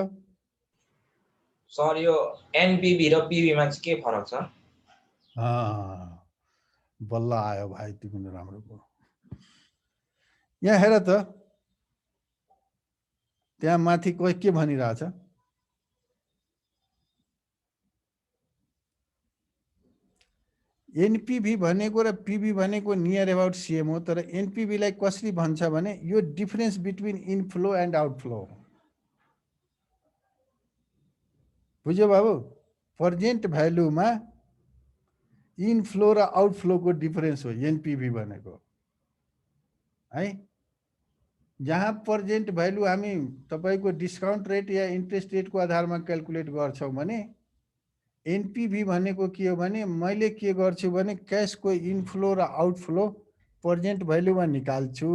सर यो एनपिभी र पीभी मा चाहिँ के फरक छ? बल्ल आयो भाइ तिमीले राम्रो कुरो। यहाँ हेर त, त्यहाँ माथि कोही के भनिरहेछ, एनपिभी भनेको र पीभी भनेको नियर अबाउट सेम हो, तर एनपिभी लाई कसरी भन्छ भने यो difference between inflow and outflow. बुझ्यो बाबु? प्रेजेन्ट भ्यालुमा इनफ्लो र आउटफ्लो को डिफरेन्स हो एनपिभी भनेको है। जहाँ प्रेजेन्ट भ्यालु हामी तपाईको डिस्काउन्ट रेट या इन्ट्रेस्ट रेट को आधारमा क्याल्कुलेट गर्छौं भने एनपिभी भनेको के हो भने मैले के गर्छु भने क्याशको इनफ्लो र आउटफ्लो प्रेजेन्ट भ्यालुमा निकाल्छु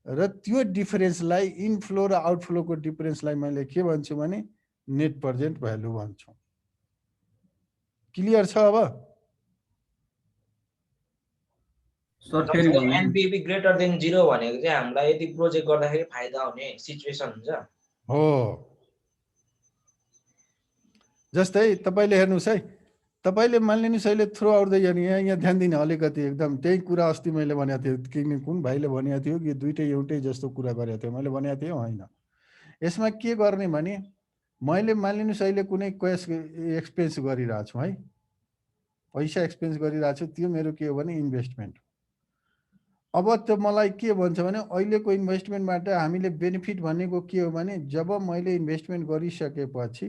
र त्यो डिफरेन्सलाई, इनफ्लो र आउटफ्लो को डिफरेन्सलाई मैले के भन्छु भने नेट प्रेजेन्ट भ्यालु भन्छौं। क्लियर छ? अब एनपिभी ग्रेटर देन 0 भनेको चाहिँ हामीलाई यदि प्रोजेक्ट गर्दाखेरि फाइदा हुने सिचुएसन हुन्छ हो। जस्तै तपाईले हेर्नुस् है, तपाईले मानिलिनुस् अहिले थ्रू आउट द इयर, यहाँ ध्यान दिने अलिकति एकदम त्यही कुरा अस्ति मैले भनेको थिएँ, किन कुन भाइले भनेको थियो कि दुईटै एउटै जस्तो कुरा गरेको थियो, मैले भनेको थिएँ होइन। यसमा के गर्ने भने मैले मानिलिनुस् अहिले कुनै क्याश एक्सपेन्स गरिरहेको छु है, पैसा एक्सपेन्स गरिरहेको छु, त्यो मेरो के हो भने इन्भेस्टमेन्ट। अब त्यो मलाई के भन्छ भने अहिलेको इन्भेस्टमेन्टबाट हामीले बेनिफिट भनेको के हो भने जब मैले इन्भेस्टमेन्ट गरिसकेपछि,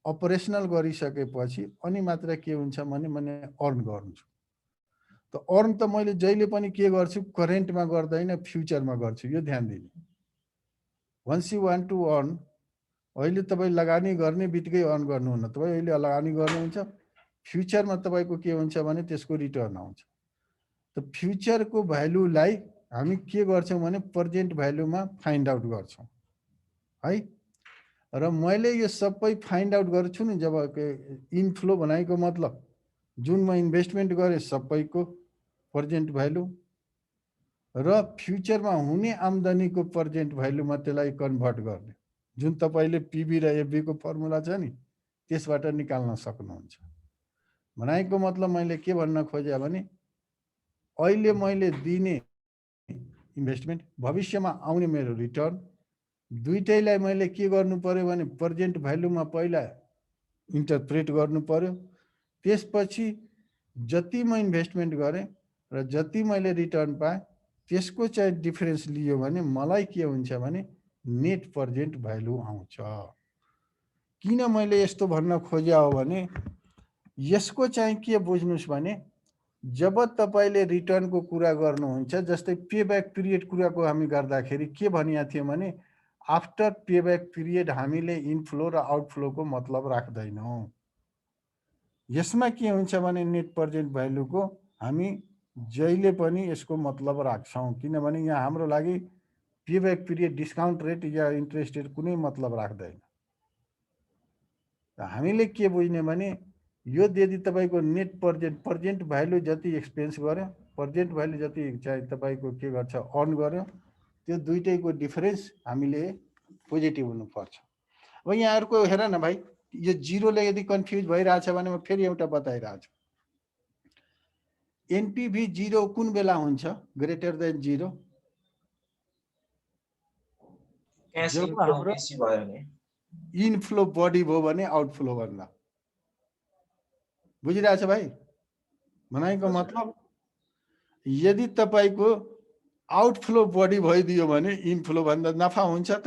अपरेसनल गरिसकेपछि अनि मात्र के हुन्छ भने मैले अर्न गर्छु। त अर्न त मैले जहिले पनि के गर्छु, करेन्टमा गर्दैन, फ्युचरमा गर्छु। यो ध्यान दिनु। Once you want to earn, अहिले तपाईँ लगानी गर्ने बित्तिकै अर्न गर्नुहुन्न, तपाईँ अहिले लगानी गर्नुहुन्छ, फ्युचरमा तपाईँको के हुन्छ भने त्यसको रिटर्न आउँछ। त फ्युचरको भ्यालुलाई हामी के गर्छौं भने प्रेजेन्ट भ्यालुमा फाइन्ड आउट गर्छौं है। र मैले यो सबै फाइन्ड आउट गर्छु नि, जब इनफ्लो भनेको मतलब जुन म इन्भेस्टमेन्ट गरेँ सबैको प्रेजेन्ट भ्यालु, र फ्युचरमा हुने आम्दानीको प्रेजेन्ट भ्यालुमा त्यसलाई कन्भर्ट गर्ने, जुन तपाईँले पिबी र एफबीको फर्मुला छ नि त्यसबाट निकाल्न सक्नुहुन्छ। भनाइको मतलब मैले के भन्न खोजेँ भने अहिले मैले दिने इन्भेस्टमेन्ट, भविष्यमा आउने मेरो रिटर्न, दुईटैलाई मैले के गर्नु पर्यो भने प्रेजेन्ट भ्यालुमा पहिला इन्टरप्रेट गर्नु पर्यो। त्यसपछि जति म इन्भेस्टमेन्ट गरेँ र जति मैले रिटर्न पाएँ त्यसको चाहिँ डिफरेन्स लियो भने मलाई के हुन्छ भने नेट प्रेजेन्ट भ्यालु आउँछ। किन मैले यस्तो भन्न खोजे हो भने यसको चाहिँ के बुझ्नुस् भने जब तपाईँले रिटर्नको कुरा गर्नुहुन्छ, जस्तै पेब्याक पिरियड कुराको हामी गर्दाखेरि के भनिया थियो भने आफ्टर पेब्याक पिरियड हामीले इनफ्लो र आउटफ्लोको मतलब राख्दैनौँ। यसमा के हुन्छ भने नेट प्रेजेन्ट भ्यालुको हामी जहिले पनि यसको मतलब राख्छौँ, किनभने यहाँ हाम्रो लागि पेब्याक पिरियड, डिस्काउन्ट रेट या इन्ट्रेस्ट रेट कुनै मतलब राख्दैन। हामीले के बुझ्ने भने यो यदि तपाईँको नेट प्रेजेन्ट भ्यालु जति एक्सपेन्स गर्यो, प्रेजेन्ट भ्यालु जति चाहिँ तपाईँको के गर्छ अर्न गर्यो, त्यो दुईटैको डिफरेन्स हामीले पोजिटिभ हुनुपर्छ। अब यहाँहरूको हेर न भाइ, यो जिरोले यदि कन्फ्युज भइरहेछ भने म फेरि एउटा बताइरहेछु। एनपिभी जिरो कुन बेला हुन्छ? ग्रेटर देन जिरो जब हाम्रो इनफ्लो बढी भयो भने आउटफ्लो भन्दा। बुझिरहेछ भाइ? भनाइको मतलब यदि तपाईँको आउटफ्लो बढी भइदियो भने इनफ्लो भन्दा नाफा हुन्छ त?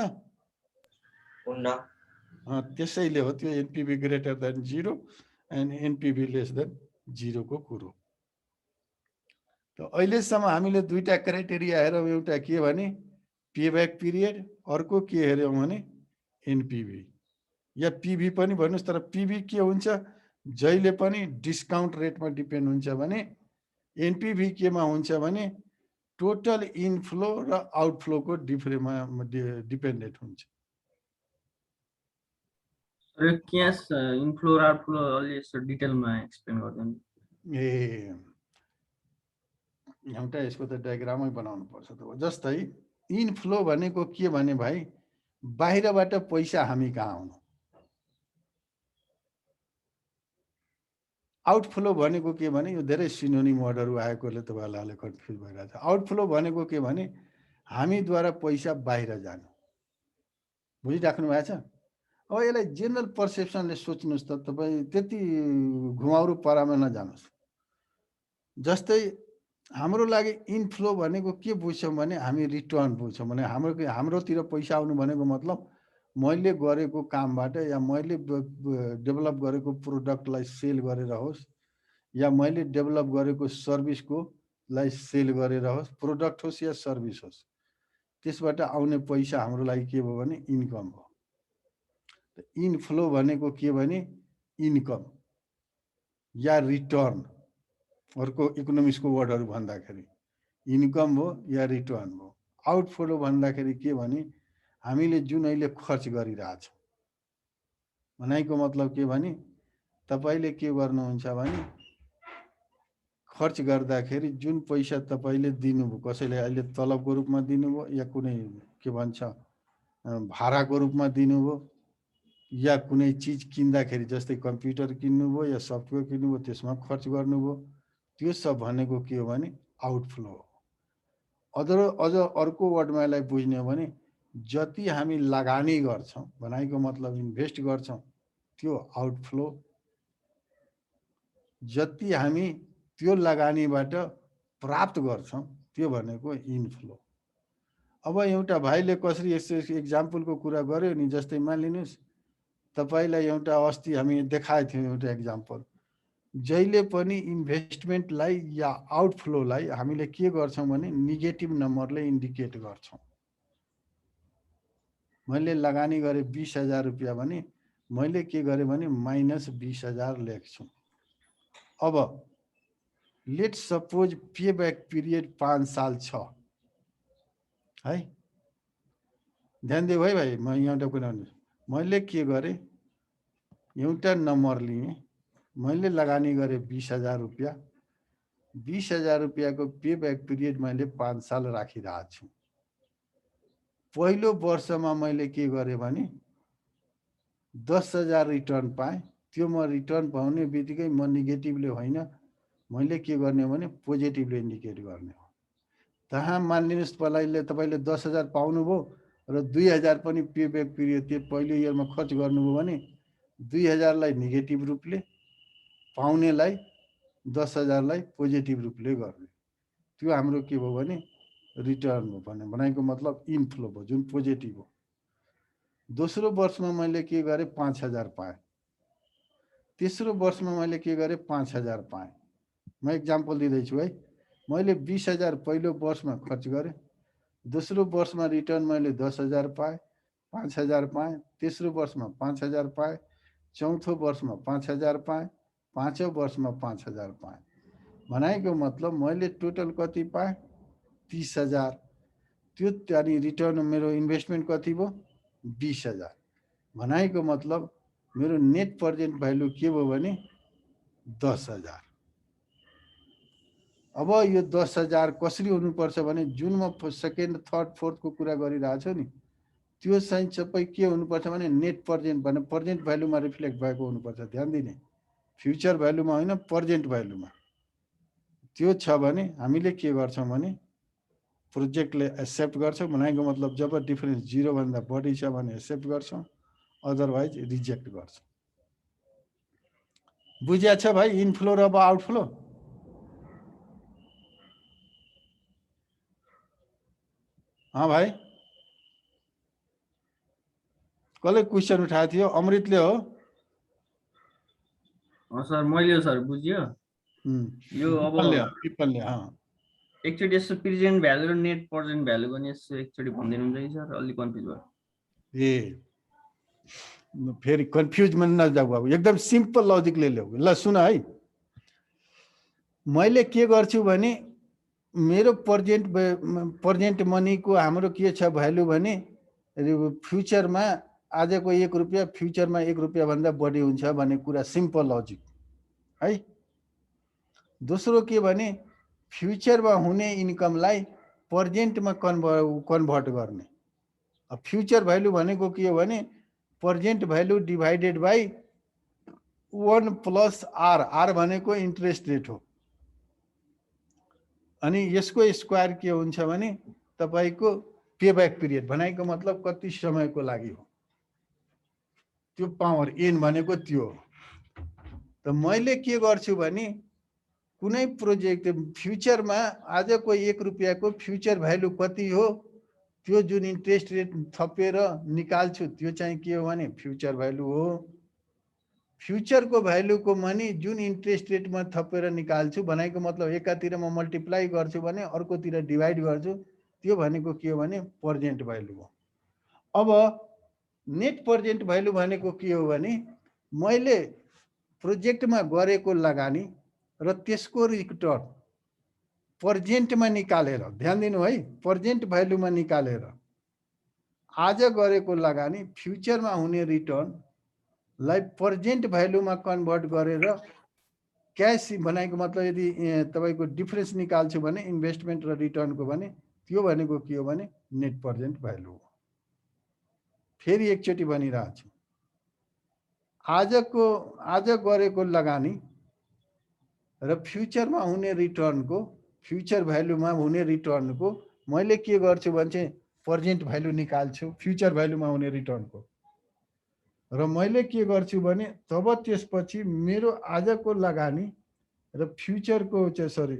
त्यसैले हो त्यो NPV greater than zero and NPV less than जिरोको कुरो। त अहिलेसम्म हामीले दुईटा क्राइटेरिया हेरौँ, एउटा के भने पेब्याक पिरियड, अर्को के हेऱ्यौँ भने एनपिभी या पिभी पनि भन्नुहोस्। तर पिभी के हुन्छ? जहिले पनि डिस्काउन्ट रेटमा डिपेन्ड हुन्छ भने एनपिभी केमा हुन्छ भने टोटल इनफ्लो र आउटफ्लोको डिपेन्डेन्ट हुन्छ। क्यास इनफ्लो र आउटफ्लो अलि यसो डिटेलमा एक्सप्लेन गर्दैन? एउटा यसको त डायग्रामै बनाउनु पर्छ त। जस्तै इनफ्लो भनेको के भने भाइ बाहिरबाट पैसा हामी कहाँ आउनु। आउटफ्लो भनेको के भने यो धेरै सिनोनिम वर्डहरू आएकोले तपाईँहरूलाई कन्फ्युज भइरहेछ। आउटफ्लो भनेको के भने हामीद्वारा पैसा बाहिर जानु। बुझिराख्नु भएको छ? अब यसलाई जेनरल पर्सेप्सनले सोच्नुहोस् त, तपाईँ त्यति घुमाउरो पारामा नजानुहोस्। जस्तै हाम्रो लागि इनफ्लो भनेको के बुझ्छौँ भने हामी रिटर्न बुझ्छौँ। भने हाम्रोतिर पैसा आउनु भनेको मतलब मैले गरेको कामबाट या मैले डेभलप गरेको प्रोडक्टलाई सेल गरेर होस् या मैले डेभलप गरेको सर्भिसको लाई सेल गरेर होस्, प्रोडक्ट होस् या सर्भिस होस्, त्यसबाट आउने पैसा हाम्रो लागि के भयो भने इन्कम हो। इनफ्लो भनेको के भने इन्कम या रिटर्न, अर्को इकोनोमिक्सको वर्डहरू भन्दाखेरि इन्कम हो या रिटर्न हो। आउटफ्लो भन्दाखेरि के भने हामीले जुन अहिले खर्च गरिरहेछौँ। भनाइको मतलब के भने तपाईँले के गर्नुहुन्छ भने खर्च गर्दाखेरि जुन पैसा तपाईँले दिनुभयो, कसैले अहिले तलबको रूपमा दिनुभयो या कुनै के भन्छ भाडाको रूपमा दिनुभयो या कुनै चिज किन्दाखेरि जस्तै कम्प्युटर किन्नुभयो या सफ्टवेयर किन्नुभयो त्यसमा खर्च गर्नुभयो, त्यो सब भनेको के हो भने आउटफ्लो हो। अझ अर्को वर्डमा यसलाई बुझ्ने हो भने जति हामी लगानी गर्छौँ, भनाइको मतलब इन्भेस्ट गर्छौँ, त्यो आउटफ्लो। जति हामी त्यो लगानीबाट प्राप्त गर्छौँ त्यो भनेको इनफ्लो। अब एउटा भाइले कसरी एक्जाम्पलको कुरा गर्यो नि, जस्तै मानिलिनुहोस् तपाईँलाई एउटा अस्ति हामी देखाएको थियौँ एउटा एक्जाम्पल। जहिले पनि इन्भेस्टमेन्टलाई या आउटफ्लोलाई हामीले के गर्छौँ भने नेगेटिभ नम्बरले इन्डिकेट गर्छौँ। मैले लगानी गरेँ 20,000 रुपियाँ भने मैले के गरेँ भने -20,000 लेख्छु। अब लेट सपोज पेब्याक पिरियड 5 साल छ है। ध्यान दियो है भाइ, म एउटा कुरा मैले के गरेँ, एउटा नम्बर लिएँ, मैले लगानी गरेँ 20,000 रुपियाँ 20,000 रुपियाँको पे ब्याक पिरियड मैले 5 साल राखिरहेको छु। पहिलो वर्षमा मैले के गरेँ भने 10,000 रिटर्न पाएँ। त्यो म रिटर्न पाउने बित्तिकै म नेगेटिभले होइन, मैले के गर्ने भने पोजिटिभले इन्डिकेट गर्ने हो। त्यहाँ मानिलिनुहोस् तपाईँले 10,000 पाउनुभयो र 2,000 पनि पे ब्याक पिरियड त्यो पहिलो इयरमा खर्च गर्नुभयो भने 2,000 लाई नेगेटिभ रूपले, पाउनेलाई 10,000 लाई पोजिटिभ रूपले गर्ने। त्यो हाम्रो के भयो भने रिटर्न हो भनेको मतलब इन्फ्लो भयो, जुन पोजिटिभ हो। दोस्रो वर्षमा मैले के गरेँ 5,000 पाएँ। तेस्रो वर्षमा मैले के गरेँ 5,000 पाएँ। म एक्जाम्पल दिँदैछु है। मैले 20,000 पहिलो वर्षमा खर्च गरेँ, दोस्रो वर्षमा रिटर्न मैले 10,000 पाएँ, 5,000 पाएँ, तेस्रो वर्षमा 5,000 पाएँ, चौथो वर्षमा 5,000 पाएँ, पाँचौँ वर्षमा 5,000 पाएँ। भनेको मतलब मैले टोटल कति पाएँ 30,000। त्यो त्यहाँदेखि रिटर्न मेरो इन्भेस्टमेन्ट कति भयो 20,000। भनेको मतलब मेरो नेट प्रेजेन्ट भ्यालु के भयो भने 10,000। अब यो 10,000 कसरी हुनुपर्छ भने जुन म सेकेन्ड थर्ड फोर्थको कुरा गरिरहेको छु नि, त्यो चाहिँ सबै के हुनुपर्छ भने नेट प्रेजेन्ट भने प्रेजेन्ट भ्यालुमा रिफ्लेक्ट भएको हुनुपर्छ। ध्यान दिने, फ्युचर भ्यालुमा होइन, प्रेजेन्ट भ्यालुमा। त्यो छ भने हामीले के गर्छौँ भने प्रोजेक्टले एक्सेप्ट गर्छौँ। भनेको मतलब जब डिफरेन्स 0 भन्दा बढी छ भने एक्सेप्ट गर्छौँ, अदरवाइज रिजेक्ट गर्छौँ। बुझिया छ भाइ इनफ्लो र आउटफ्लो? हाँ भाइ, कसले क्वेसन उठाएको थियो? अमृतले हो? सर मैले हो सर, बुझ्यो। यो अब पिपलले एकचोटि यसो प्रेजेन्ट भ्यालु र नेट प्रेजेन्ट भ्यालु पनि यसो एकचोटि भनिदिनुहुन्छ कि सर? अलि कन्फ्युज भयो। फेरि कन्फ्युज मन नजाऊ बाबु, एकदम सिम्पल लजिकले ल्याऊ। ल सुन है, मैले के गर्छु भने मेरो प्रेजेन्ट मनीको हाम्रो के छ भ्यालु भने फ्युचरमा आजको 1 रुपियाँ फ्युचरमा 1 रुपियाँ भन्दा बढी हुन्छ भन्ने कुरा सिम्पल लजिक है। दोस्रो के भने फ्युचरमा हुने इन्कमलाई प्रेजेन्टमा कन्भर्ट गर्ने। अब फ्युचर भ्यालु भनेको के हो भने present value divided by 1 plus r. R भनेको इन्ट्रेस्ट रेट हो। अनि यसको स्क्वायर के हुन्छ भने तपाईको पेब्याक पिरियड भनेको मतलब कति समयको लागि हो, त्यो पावर एन भनेको त्यो हो। त मैले के गर्छु भने कुनै प्रोजेक्ट फ्युचरमा आजको 1 रुपियाँको फ्युचर भ्यालु कति हो, त्यो जुन इन्ट्रेस्ट रेट थपेर निकाल्छु त्यो चाहिँ के हो भने फ्युचर भ्यालु हो। फ्युचरको भ्यालुको मनी जुन इन्ट्रेस्ट रेटमा थपेर निकाल्छु भनेको मतलब एकातिर म मल्टिप्लाई गर्छु भने अर्कोतिर डिभाइड गर्छु, त्यो भनेको के हो भने प्रेजेन्ट भ्यालु हो। अब नेट प्रेजेन्ट भ्यालु भनेको के हो भने मैले प्रोजेक्टमा गरेको लगानी र त्यसको रिटर्न प्रेजेन्टमा निकालेर, ध्यान दिनु है, प्रेजेन्ट भ्यालुमा निकालेर आज गरेको लगानी फ्युचरमा हुने रिटर्न लाई प्रेजेन्ट भ्यालुमा कन्भर्ट गरेर क्याश भनेको मतलब यदि तपाईको डिफरेन्स निकाल्छु भने इन्भेस्टमेन्ट र रिटर्नको भने त्यो भनेको के हो भने नेट प्रेजेन्ट भ्यालु हो। फेरि एकचोटि भनिरहेको छु, आज गरेको लगानी र फ्युचरमा हुने रिटर्नको, फ्युचर भ्यालुमा हुने रिटर्नको मैले के गर्छु भने चाहिँ प्रेजेन्ट भ्यालु निकाल्छु फ्युचर भ्यालुमा हुने रिटर्नको, र मैले के गर्छु भने तब त्यसपछि मेरो आजको लगानी र फ्युचरको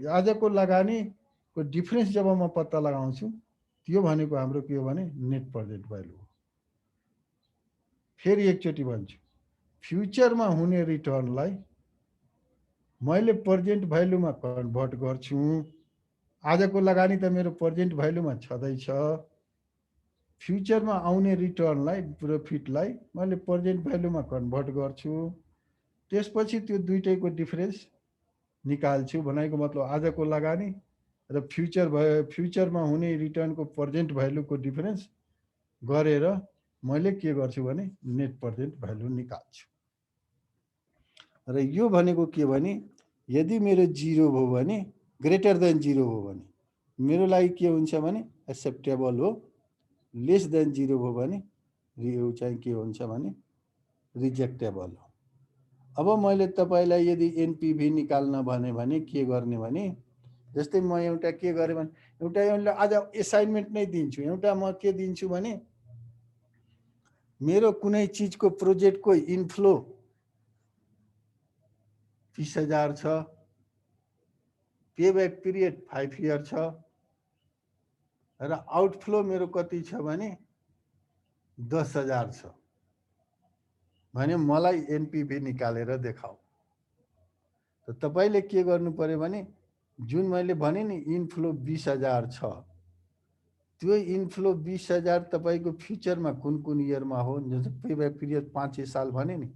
आजको लगानीको डिफरेन्स जब म पत्ता लगाउँछु त्यो भनेको हाम्रो के हो भने नेट प्रेजेन्ट भ्यालु हो। फेरि एकचोटि भन्छु, फ्युचरमा हुने रिटर्नलाई मैले प्रेजेन्ट भ्यालुमा कन्भर्ट गर्छु। आजको लगानी त मेरो प्रेजेन्ट भ्यालुमा छँदैछ, फ्युचरमा आउने रिटर्नलाई प्रफिटलाई मैले प्रेजेन्ट भ्यालुमा कन्भर्ट गर्छु। त्यसपछि त्यो दुईटैको डिफरेन्स निकाल्छु भनेको मतलब आजको लगानी र फ्युचरमा हुने रिटर्नको प्रेजेन्ट भ्यालुको डिफरेन्स गरेर मैले के गर्छु भने नेट प्रेजेन्ट भ्यालु निकाल्छु। र यो भनेको के भने यदि मेरो 0 भयो भने ग्रेटर देन 0 हो भने मेरो लागि के हुन्छ भने एक्सेप्टेबल हो, लेस देन 0 हो भने यो चाहिँ के हुन्छ भने रिजेक्टेबल हो। अब मैले तपाईलाई यदि एनपीभी निकाल्न भने के गर्ने भने जस्तै म एउटा के गरेँ भने एउटा आज असाइनमेन्ट नै दिन्छु। एउटा म के दिन्छु भने मेरो कुनै चीजको प्रोजेक्टको इनफ्लो 20,000 छ, पेब्याक पिरियड 5 इयर छ र आउटफ्लो मेरो कति छ भने 10,000 छ भने मलाई एनपीभी निकालेर देखाऊ। त तपाईले के गर्नु पर्यो भने जुन मैले भने नि इनफ्लो 20,000 छ, त्यो इनफ्लो 20,000 तपाईको फ्युचरमा कुन इयरमा हो, जस्तो पेब्याक पिरियड 5 साल भने नि,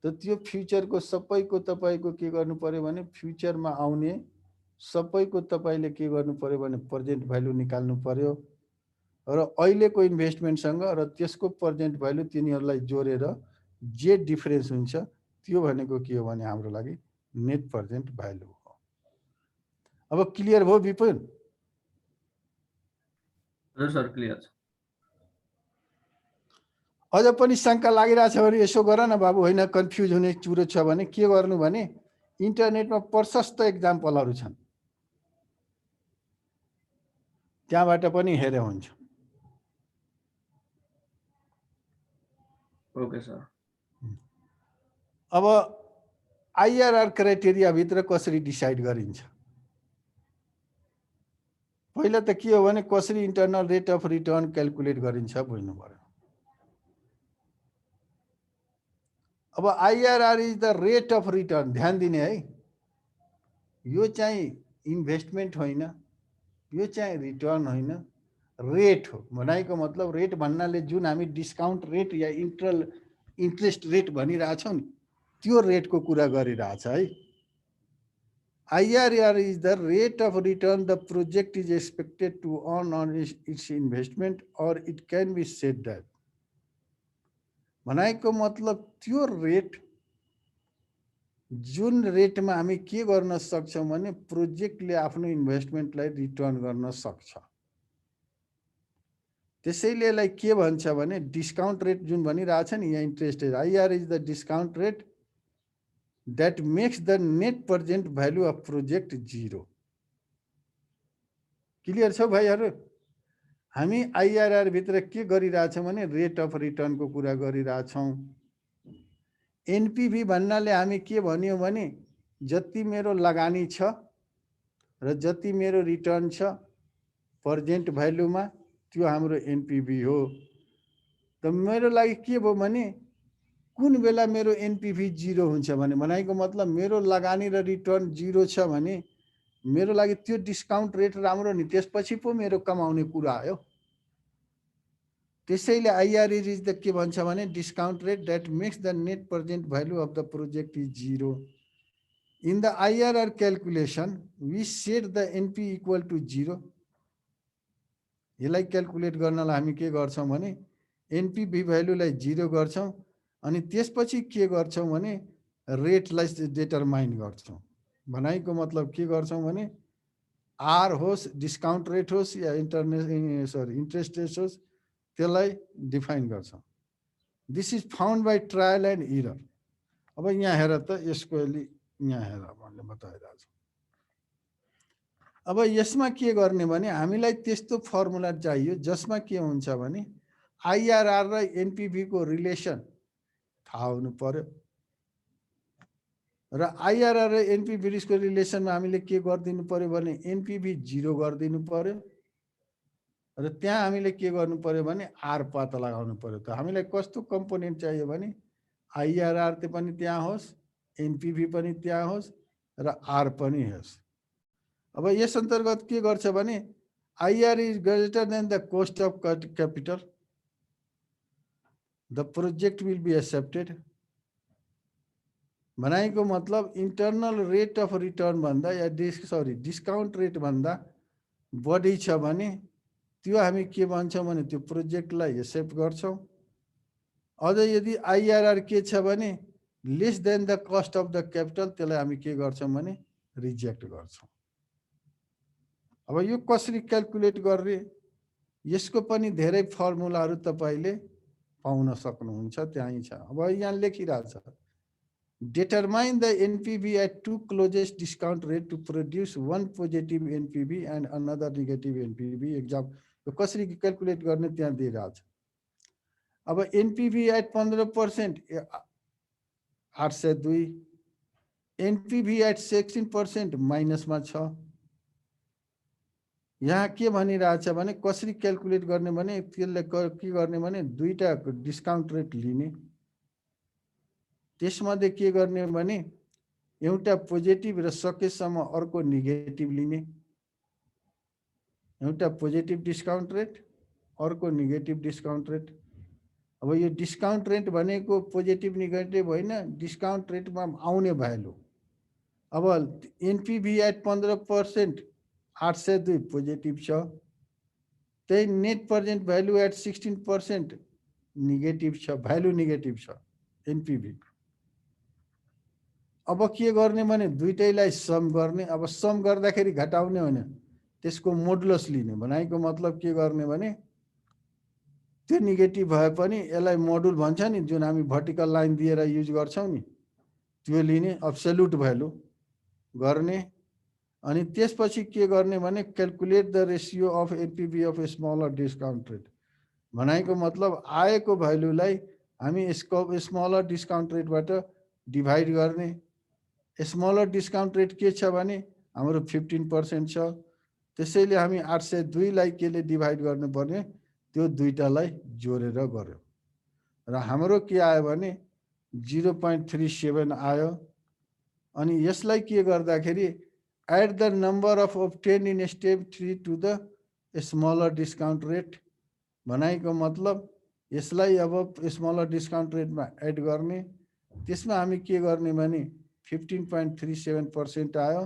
त त्यो फ्युचरको सबैको तपाईको के गर्नु पर्यो भने फ्युचरमा आउने सबैको तपाईले के गर्नु पर्यो भने प्रेजेन्ट भ्यालु निकाल्नु पर्यो र अहिलेको इन्भेस्टमेन्टसँग र त्यसको प्रेजेन्ट भ्यालु तिनीहरूलाई जोडेर जे डिफरेन्स हुन्छ त्यो भनेको के हो भने हाम्रो लागि नेट प्रेजेन्ट भ्यालु हो। अब क्लियर भयो विपुल? हजुर सर क्लियर छ। अझ पनि शंका लागिरहेछ भने यसो गर न बाबु, होइन कन्फ्युज हुने कुरो छ भने के गर्नु भने इन्टरनेटमा प्रशस्त एक्जाम्पलहरू छन्, त्यहाँबाट पनि हेरे हुन्छ। Okay sir. अब आईआरआर क्राइटेरिया भित्र कसरी डिसाइड गरिन्छ? पहिला त के हो भने कसरी internal rate of return calculate गरिन्छ बुझ्नु पर्यो। अब IRR is the rate of return, ध्यान दिने है, यो चाहिँ इन्भेस्टमेन्ट होइन, यो चाहिँ रिटर्न होइन, रेट हो। भनाइको मतलब रेट भन्नाले जुन हामी डिस्काउन्ट रेट या इन्ट्रेस्ट रेट भनिरहेछौँ नि त्यो रेटको कुरा गरिरहेछ है। IRR is the rate of return the project is expected to earn on its investment, or it can be said that भनाइको मतलब त्यो रेट जुन रेटमा हामी के गर्न सक्छौँ भने प्रोजेक्टले आफ्नो इन्भेस्टमेन्टलाई रिटर्न गर्न सक्छ। त्यसैले यसलाई के भन्छ भने डिस्काउन्ट रेट जुन भनिरहेछ नि यहाँ interest rate, IRR is the discount rate that makes the net present value of project 0। Clear छ भाइहरु? हामी आईआरआर भित्र के गरिरहेछौँ भने रेट अफ रिटर्न को कुरा गरिरहेछौँ। एनपीभी भन्नाले हामी के भन्यौ भने जति मेरो लगानी छ र जति मेरो रिटर्न छ प्रेजेन्ट भ्यालुमा त्यो हाम्रो एनपीभी हो। त मेरो लागि के भयो भने कुन बेला मेरो एनपीभी 0 हुन्छ भने भनाइको मतलब मेरो लगानी र रिटर्न 0 छ भने मेरो लागि त्यो डिस्काउन्ट रेट राम्रो नि, त्यसपछि पो मेरो कमाउने कुरा आयो। त्यसैले आईआरआर इज द के भन्छ भने discount rate that makes the net present value of the project is 0। In the IRR calculation we set the NP equal to 0। यसलाई क्याल्कुलेट गर्नलाई हामी के गर्छौं भने एनपीभी भ्यालुलाई 0 गर्छौं अनि त्यसपछि के गर्छौं भने रेटलाई डिटरमाइन गर्छौं। भनाइको मतलब के गर्छौं भने आर होस्, डिस्काउन्ट रेट होस् या इन्ट्रेस्ट रेट होस्, त्यसलाई डिफाइन गर्छौं। This is found by trial and error. अब यहाँ हेर त यसको यहाँ हेर भन्ने बताइरहेको छु। अब यसमा के गर्ने भने हामीलाई त्यस्तो फर्मुला चाहियो जसमा के हुन्छ भने आईआरआर र एनपीभी को रिलेसन थाहा हुनु पर्यो र आईआरआर र एनपीभी को रिलेसनमा हामीले के गरिदिनु पर्यो भने एनपीभी 0 गरिदिनु पर्यो र त्यहाँ हामीले के गर्नु पर्यो भने आर पत्ता लगाउनु पर्यो। त हामीलाई कस्तो कम्पोनेन्ट चाहियो भने आईआरआर पनि त्यहाँ होस्, एनपीभी पनि त्यहाँ होस् र आर पनि होस्। अब यस अन्तर्गत के गर्छ भने IR is greater than the cost of capital, the project will be accepted. भनाइको मतलब इन्टरनल रेट अफ रिटर्न भन्दा या डिस्काउन्ट रेट भन्दा बढी छ भने त्यो हामी के भन्छौं भने त्यो प्रोजेक्टलाई एक्सेप्ट गर्छौं। अझ यदि आईआरआर के छ भने less than the cost of the capital, त्यसलाई हामी के गर्छौं भने रिजेक्ट गर्छौं। अब यो कसरी क्याल्कुलेट गर्ने यसको पनि धेरै फर्मुलाहरू तपाईले पाउन सक्नुहुन्छ, त्यही छ। अब यहाँ लेखिरहेछ determine the NPV at two closest discount rate to produce one positive NPV and another negative NPV. Example यो कसरी क्याल्कुलेट गर्ने त्यहाँ दिइरहेछ। अब NPV at 15% 802, NPV at 16% माइनसमा छ। यहाँ के भनिरहेछ भने कसरी क्याल्कुलेट गर्ने भने त्यसले के गर्ने भने दुईटा डिस्काउन्ट रेट लिने, त्यसमध्ये के गर्ने भने एउटा पोजिटिभ र सकेसम्म अर्को नेगेटिभ लिने, एउटा पोजिटिभ डिस्काउन्ट रेट अर्को नेगेटिभ डिस्काउन्ट रेट। अब यो डिस्काउन्ट रेट भनेको पोजिटिभ नेगेटिभ होइन, डिस्काउन्ट रेटमा आउने भ्यालु। अब एनपीभी एट 15% 802 पोजिटिभ छ, त्यही net present value at 16% negative छ, भ्यालु नेगेटिभ छ एनपीभी। अब के गर्ने भने दुईटैलाई सम गर्ने। अब सम गर्दाखेरि घटाउने होइन, त्यसको मोडुलस लिने। भनेको मतलब के गर्ने भने त्यो नेगेटिभ भए पनि यसलाई मोडुल भन्छ नि, जुन हामी भर्टिकल लाइन दिएर युज गर्छौं नि, त्यो लिने, एब्सोल्युट भ्यालु गर्ने। अनि त्यसपछि के गर्ने भने calculate the ratio of NPV of smaller discount rate. भनेको मतलब आएको भ्यालुलाई हामी स्मलर डिस्काउन्ट रेटबाट डिभाइड गर्ने। स्मलर डिस्काउन्ट रेट के छ भने हाम्रो 15% छ, त्यसैले हामी 802 लाई केले डिभाइड गर्नुपर्ने, त्यो दुईटालाई जोडेर गर्यो र हाम्रो के आयो भने 0.37 आयो। अनि यसलाई के गर्दाखेरि add the number of obtained in step 3 to the smaller discount rate. भनेको मतलब यसलाई अब स्मलर डिस्काउन्ट रेटमा एड गर्ने। त्यसमा हामी के गर्ने भने 15.37% आयो,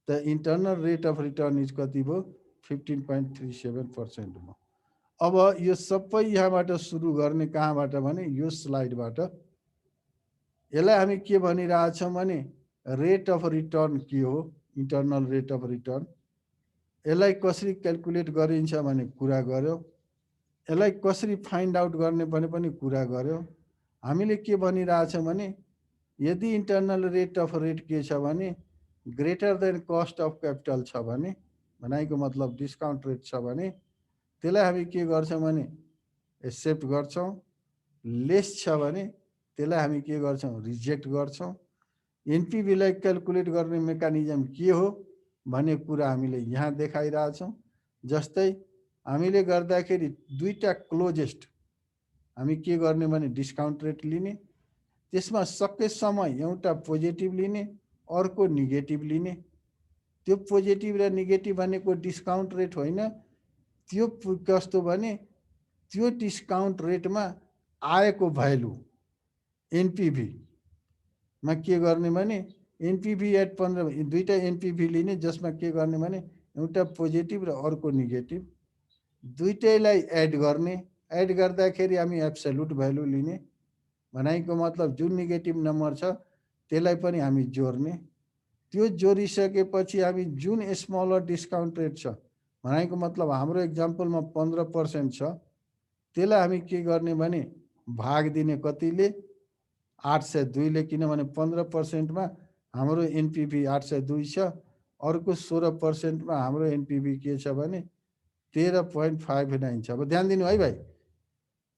त internal rate of return is कति भयो 15.37% भयो। अब यो सबै यहाँबाट सुरु गर्ने, कहाँबाट भने यो स्लाइडबाट। यसलाई हामी के भनिरहेछौँ भने रेट अफ रिटर्न के हो, इन्टरनल रेट अफ रिटर्न। यसलाई कसरी क्याल्कुलेट गरिन्छ भने कुरा गर्यो, यसलाई कसरी फाइन्ड आउट गर्ने पनि कुरा गर्यो। हामीले के भनिरहेछौँ भने यदि इन्टरनल रेट अफ रेट के छ भने greater than cost of capital छ भने, भनेको मतलब डिस्काउन्ट रेट छ भने त्यसलाई हामी के गर्छौँ भने एक्सेप्ट गर्छौँ। लेस छ भने त्यसलाई हामी के गर्छौँ रिजेक्ट गर्छौँ। एनपीभीलाई क्याल्कुलेट गर्ने मेकानिजम के हो भन्ने कुरा हामीले यहाँ देखाइरहेछौँ। जस्तै हामीले गर्दाखेरि दुईटा क्लोजेस्ट हामी के गर्ने भने डिस्काउन्ट रेट लिने, त्यसमा सकेसम्म एउटा पोजिटिभ लिने अर्को नेगेटिभ लिने। त्यो पोजिटिभ र नेगेटिभ भनेको डिस्काउन्ट रेट होइन, त्यो कस्तो भने त्यो डिस्काउन्ट रेटमा आएको भ्यालु एनपीभी मा के गर्ने भने एनपीभी एट 15 दुईटा एनपीभी लिने, जसमा के गर्ने भने एउटा पोजिटिभ र अर्को नेगेटिभ, दुईटैलाई एड गर्ने। एड गर्दाखेरि हामी एब्सोल्युट भ्यालु लिने। भनेको मतलब जुन नेगेटिभ नम्बर छ त्यसलाई पनि हामी जोड्ने। त्यो जोडिसकेपछि हामी जुन स्मलर डिस्काउन्ट रेट छ, भनेको मतलब हाम्रो एक्जाम्पलमा 15% छ, त्यसलाई हामी के गर्ने भने भाग दिने कतिले 802 ले, किनभने 15% मा हाम्रो एनपीभी 802 छ, अर्को 16% मा हाम्रो एनपीभी के छ भने 13.59 छ। अब ध्यान दिनु है भाइ,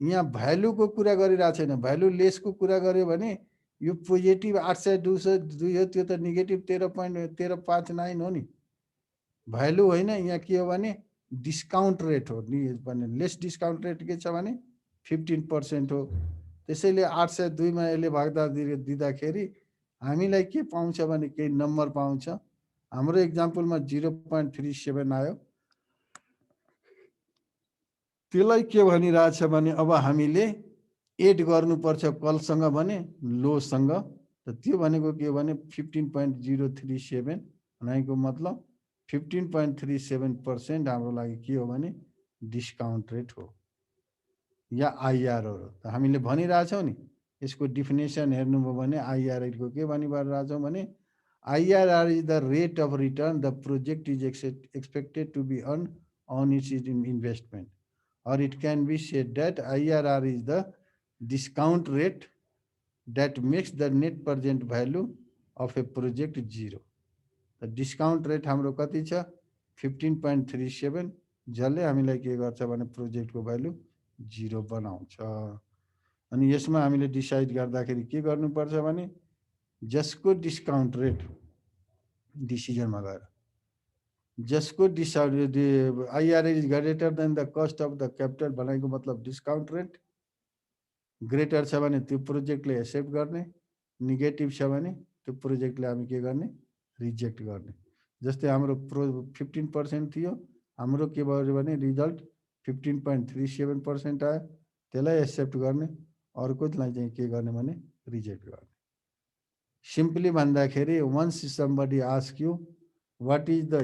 यहाँ भ्यालुको कुरा गरिरहेको छैन, भ्यालु लेसको कुरा गर्यो भने यो पोजिटिभ 802 हो, त्यो त नेगेटिभ 13.1359 हो नि, भ्यालु होइन। यहाँ के हो भने डिस्काउन्ट रेट हो नि, भने लेस डिस्काउन्ट रेट के छ भने 15% हो। त्यसैले 802 मा यसले भागदार दिँदाखेरि हामीलाई के पाउँछ भने केही नम्बर पाउँछ। हाम्रो एक्जाम्पलमा 0.37 आयो। त्यसलाई के भनिरहेछ भने अब हामीले एड गर्नुपर्छ कलसँग भने लोसँग, त त्यो भनेको के भने 15.037, भनेको मतलब 15.37% हाम्रो लागि के हो भने डिस्काउन्ट रेट हो या आइआर हो। त हामीले भनिरहेछौँ नि, यसको डिफिनेसन हेर्नुभयो भने आइआर को के भनिरहेछौँ भने IRR is the rate of return the project is expected to be earned on its investment. Or it can be said that IRR is the discount rate that makes the net present value of a project zero. The discount rate हाम्रो कति छ 15.37 जसले हामीलाई के गर्छ भने प्रोजेक्टको value 0 बनाउँछ। अनि यसमा हामीले डिसाइड गर्दाखेरि के गर्नुपर्छ भने जसको डिस्काउन्ट रेट डिसिजनमा गएर जसको IRR is greater than the cost of the capital भनेको मतलब डिस्काउन्ट रेट ग्रेटर छ भने त्यो प्रोजेक्टले एक्सेप्ट गर्ने, नेगेटिभ छ भने त्यो प्रोजेक्टले हामी के गर्ने रिजेक्ट गर्ने। जस्तै हाम्रो 15% थियो, हाम्रो के भयो भने रिजल्ट 15.37% आयो, त्यसलाई एक्सेप्ट गर्ने, अर्कोलाई चाहिँ के गर्ने भने रिजेक्ट गर्ने। सिम्पली भन्दाखेरि once somebody asks you what is the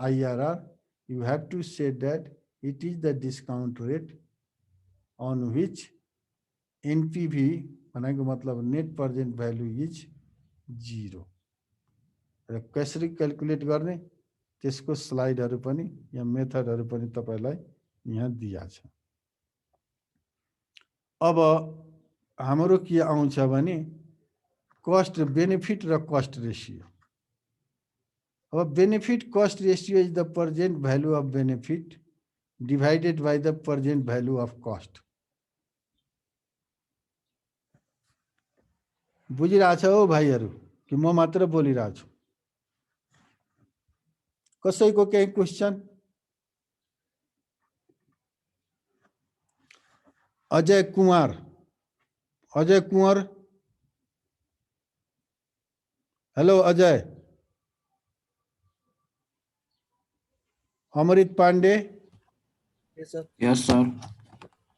IRR, you have to say that it is the discount rate on which NPV भनेको मतलब नेट प्रेजेन्ट भ्यालु इज 0 र कसरी क्याल्कुलेट गर्ने त्यसको स्लाइडहरु पनि या मेथडहरु पनि तपाईलाई यहाँ दिया छ। अब हाम्रो के आउँछ भने कस्ट बेनिफिट र कस्ट रेशियो। अब benefit cost ratio is the present value of benefit divided by the present value of cost. बुझिरहेछ हो भाइहरु कि म मात्र बोलिरहेको छु? कसैको केही question? Ajay Kumar, Ajay Kumar, hello Ajay. Amrit Pandey, yes sir.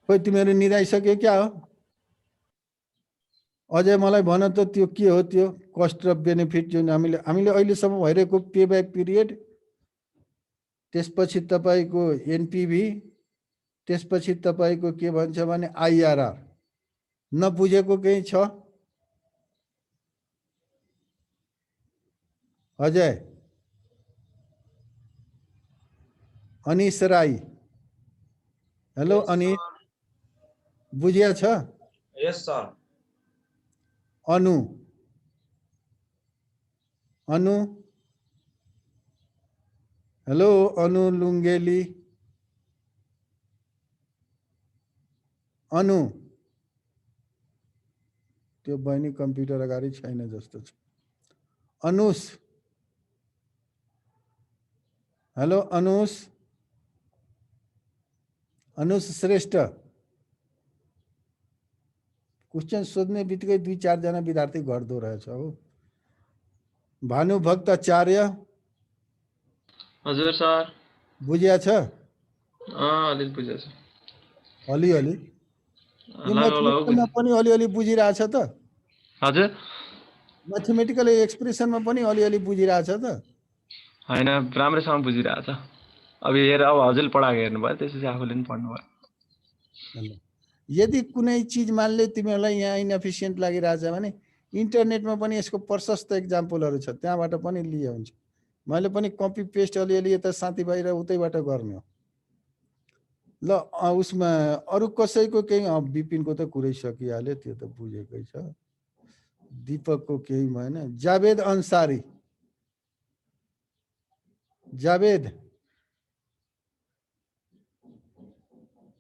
खोइ तिमीहरु निदाइसक्यो क्या हो? अजय मलाई भन त त्यो के हो त्यो कस्ट र बेनिफिट जुन हामीले अहिलेसम्म भइरहेको पे ब्याक पिरियड, त्यसपछि तपाईको एनपीभी, त्यसपछि तपाईको के भन्छ भने आईआरआर। नबुझेको केही छ? अजय, अनिश राई, हेलो अनिश, बुझिया छ? यस सर। अनु, अनु, हेलो अनु लुङ्गेली, अनु, त्यो बहिनी कम्प्युटर अगाडि छैन जस्तो छ। अनुष, हेलो अनुष, अनुष श्रेष्ठ। क्वेशन सोध्ने बित्तिकै 2-4 जना विद्यार्थी घट्दो रहेछ हो। भानुभक्त आचार्य, हजुर सर। बुझिया छ? अलिअलि बुझेको छ। अलिअलि यो म्याथमेटिकलमा पनि अलिअलि बुझिरहेछ त? हजुर, म्याथमेटिकल एक्सप्रेसनमा पनि अलिअलि बुझिरहेछ त? हैन, राम्रैसँग बुझिरहेको छ। अब हेर, अब हजुरले पढाएको हेर्नुभयो, त्यसपछि आफूले पनि पढ्नुभयो। यदि कुनै चिज मानले तिमीहरूलाई यहाँ इनएफिसिएन्ट लागिरहेछ भने इन्टरनेटमा पनि यसको प्रशस्त एक्जाम्पलहरू छ, त्यहाँबाट पनि लिए हुन्छ। मैले पनि कपी पेस्ट अलिअलि यता साथीभाइ र उतैबाट गर्ने हो। ल उसमा अरु कसैको केही विपिनको त कुरै सकिहाल्यो, त्यो त बुझेकै छ। दीपकको केही भएन। जावेद अन्सारी, जावेद,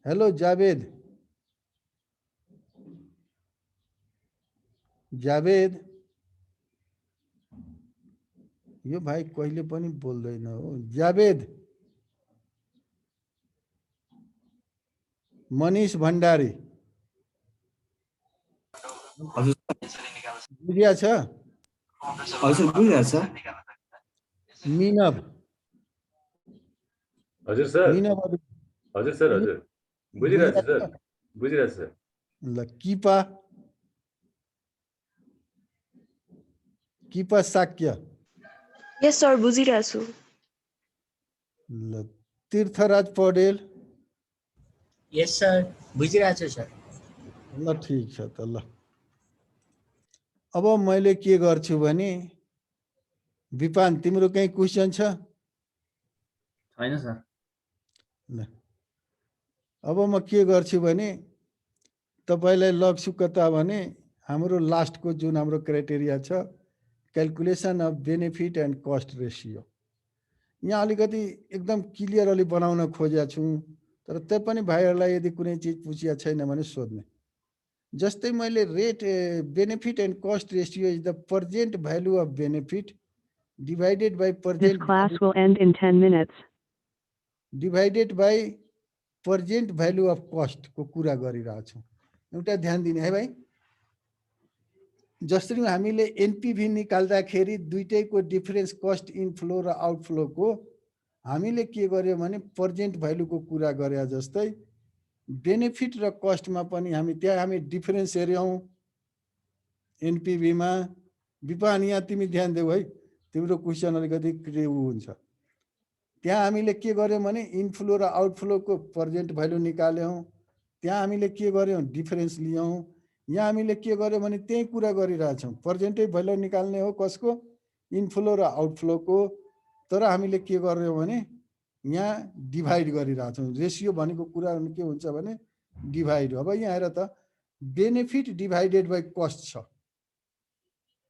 हेलो जावेद, जावेद, यो भाइ कहिले पनि बोल्दैन हो। जावेद, मनीष भण्डारी, बुझिया छ? हजुर बुझिरहेको छ। मिनव, हजुर सर। मिनव, हजुर सर, हजुर बुझिरहेको छु सर, बुझिरहेको छु। ल किपा, किपा साक्य, यस सर बुझिरहेको छु। ल तीर्थराज पौडेल, यस सर बुझिरहेको छु सर। ल ठीक छ त। ल अब मैले के गर्छु भने विपान तिम्रो कहीं क्वेशन छ? छैन सर। ल अब म के गर्छु भने तपाईलाई लग्छु कता भने हाम्रो लास्टको जुन हाम्रो क्राइटेरिया छ calculation of benefit and cost ratio. यहाँ अलिकति एकदम क्लियर अलि बनाउन खोजेको छु, तर त्यही पनि भाइहरूलाई यदि कुनै चिज पुछिया छैन भने सोध्ने। जस्तै मैले rate benefit and cost ratio is the present value of benefit divided by This present class will end in 10 minutes. Divided by present value of cost को कुरा गरिरहेको छौँ। एउटा ध्यान दिने है भाइ, जसरी हामीले एनपीभी निकाल्दाखेरि दुईटैको डिफरेन्स कस्ट इनफ्लो र आउटफ्लोको हामीले के गर्यो भने प्रेजेन्ट भ्यालुको कुरा गरे जस्तै बेनिफिट र कस्टमा पनि त्यहाँ हामी डिफरेन्स हेर्यौँ एनपीभीमा। विपान यहाँ तिमी ध्यान देऊ है, तिम्रो क्वेसन अलिकति क्लियर हुन्छ। त्यहाँ हामीले के गर्यौँ भने इनफ्लो र आउटफ्लोको प्रेजेन्ट भ्यालु निकाल्यौँ, त्यहाँ हामीले के गर्यौँ डिफरेन्स लियौँ। यहाँ हामीले के गर्यौँ भने त्यही कुरा गरिरहेछौँ, प्रेजेन्टै भ्यालु निकाल्ने हो कसको, इनफ्लो र आउटफ्लोको। तर हामीले के गर्यौँ भने यहाँ डिभाइड गरिरहेछौँ। रेसियो भनेको कुरा के हुन्छ भने डिभाइड। अब यहाँ हेर त बेनिफिट डिभाइडेड बाई कस्ट छ।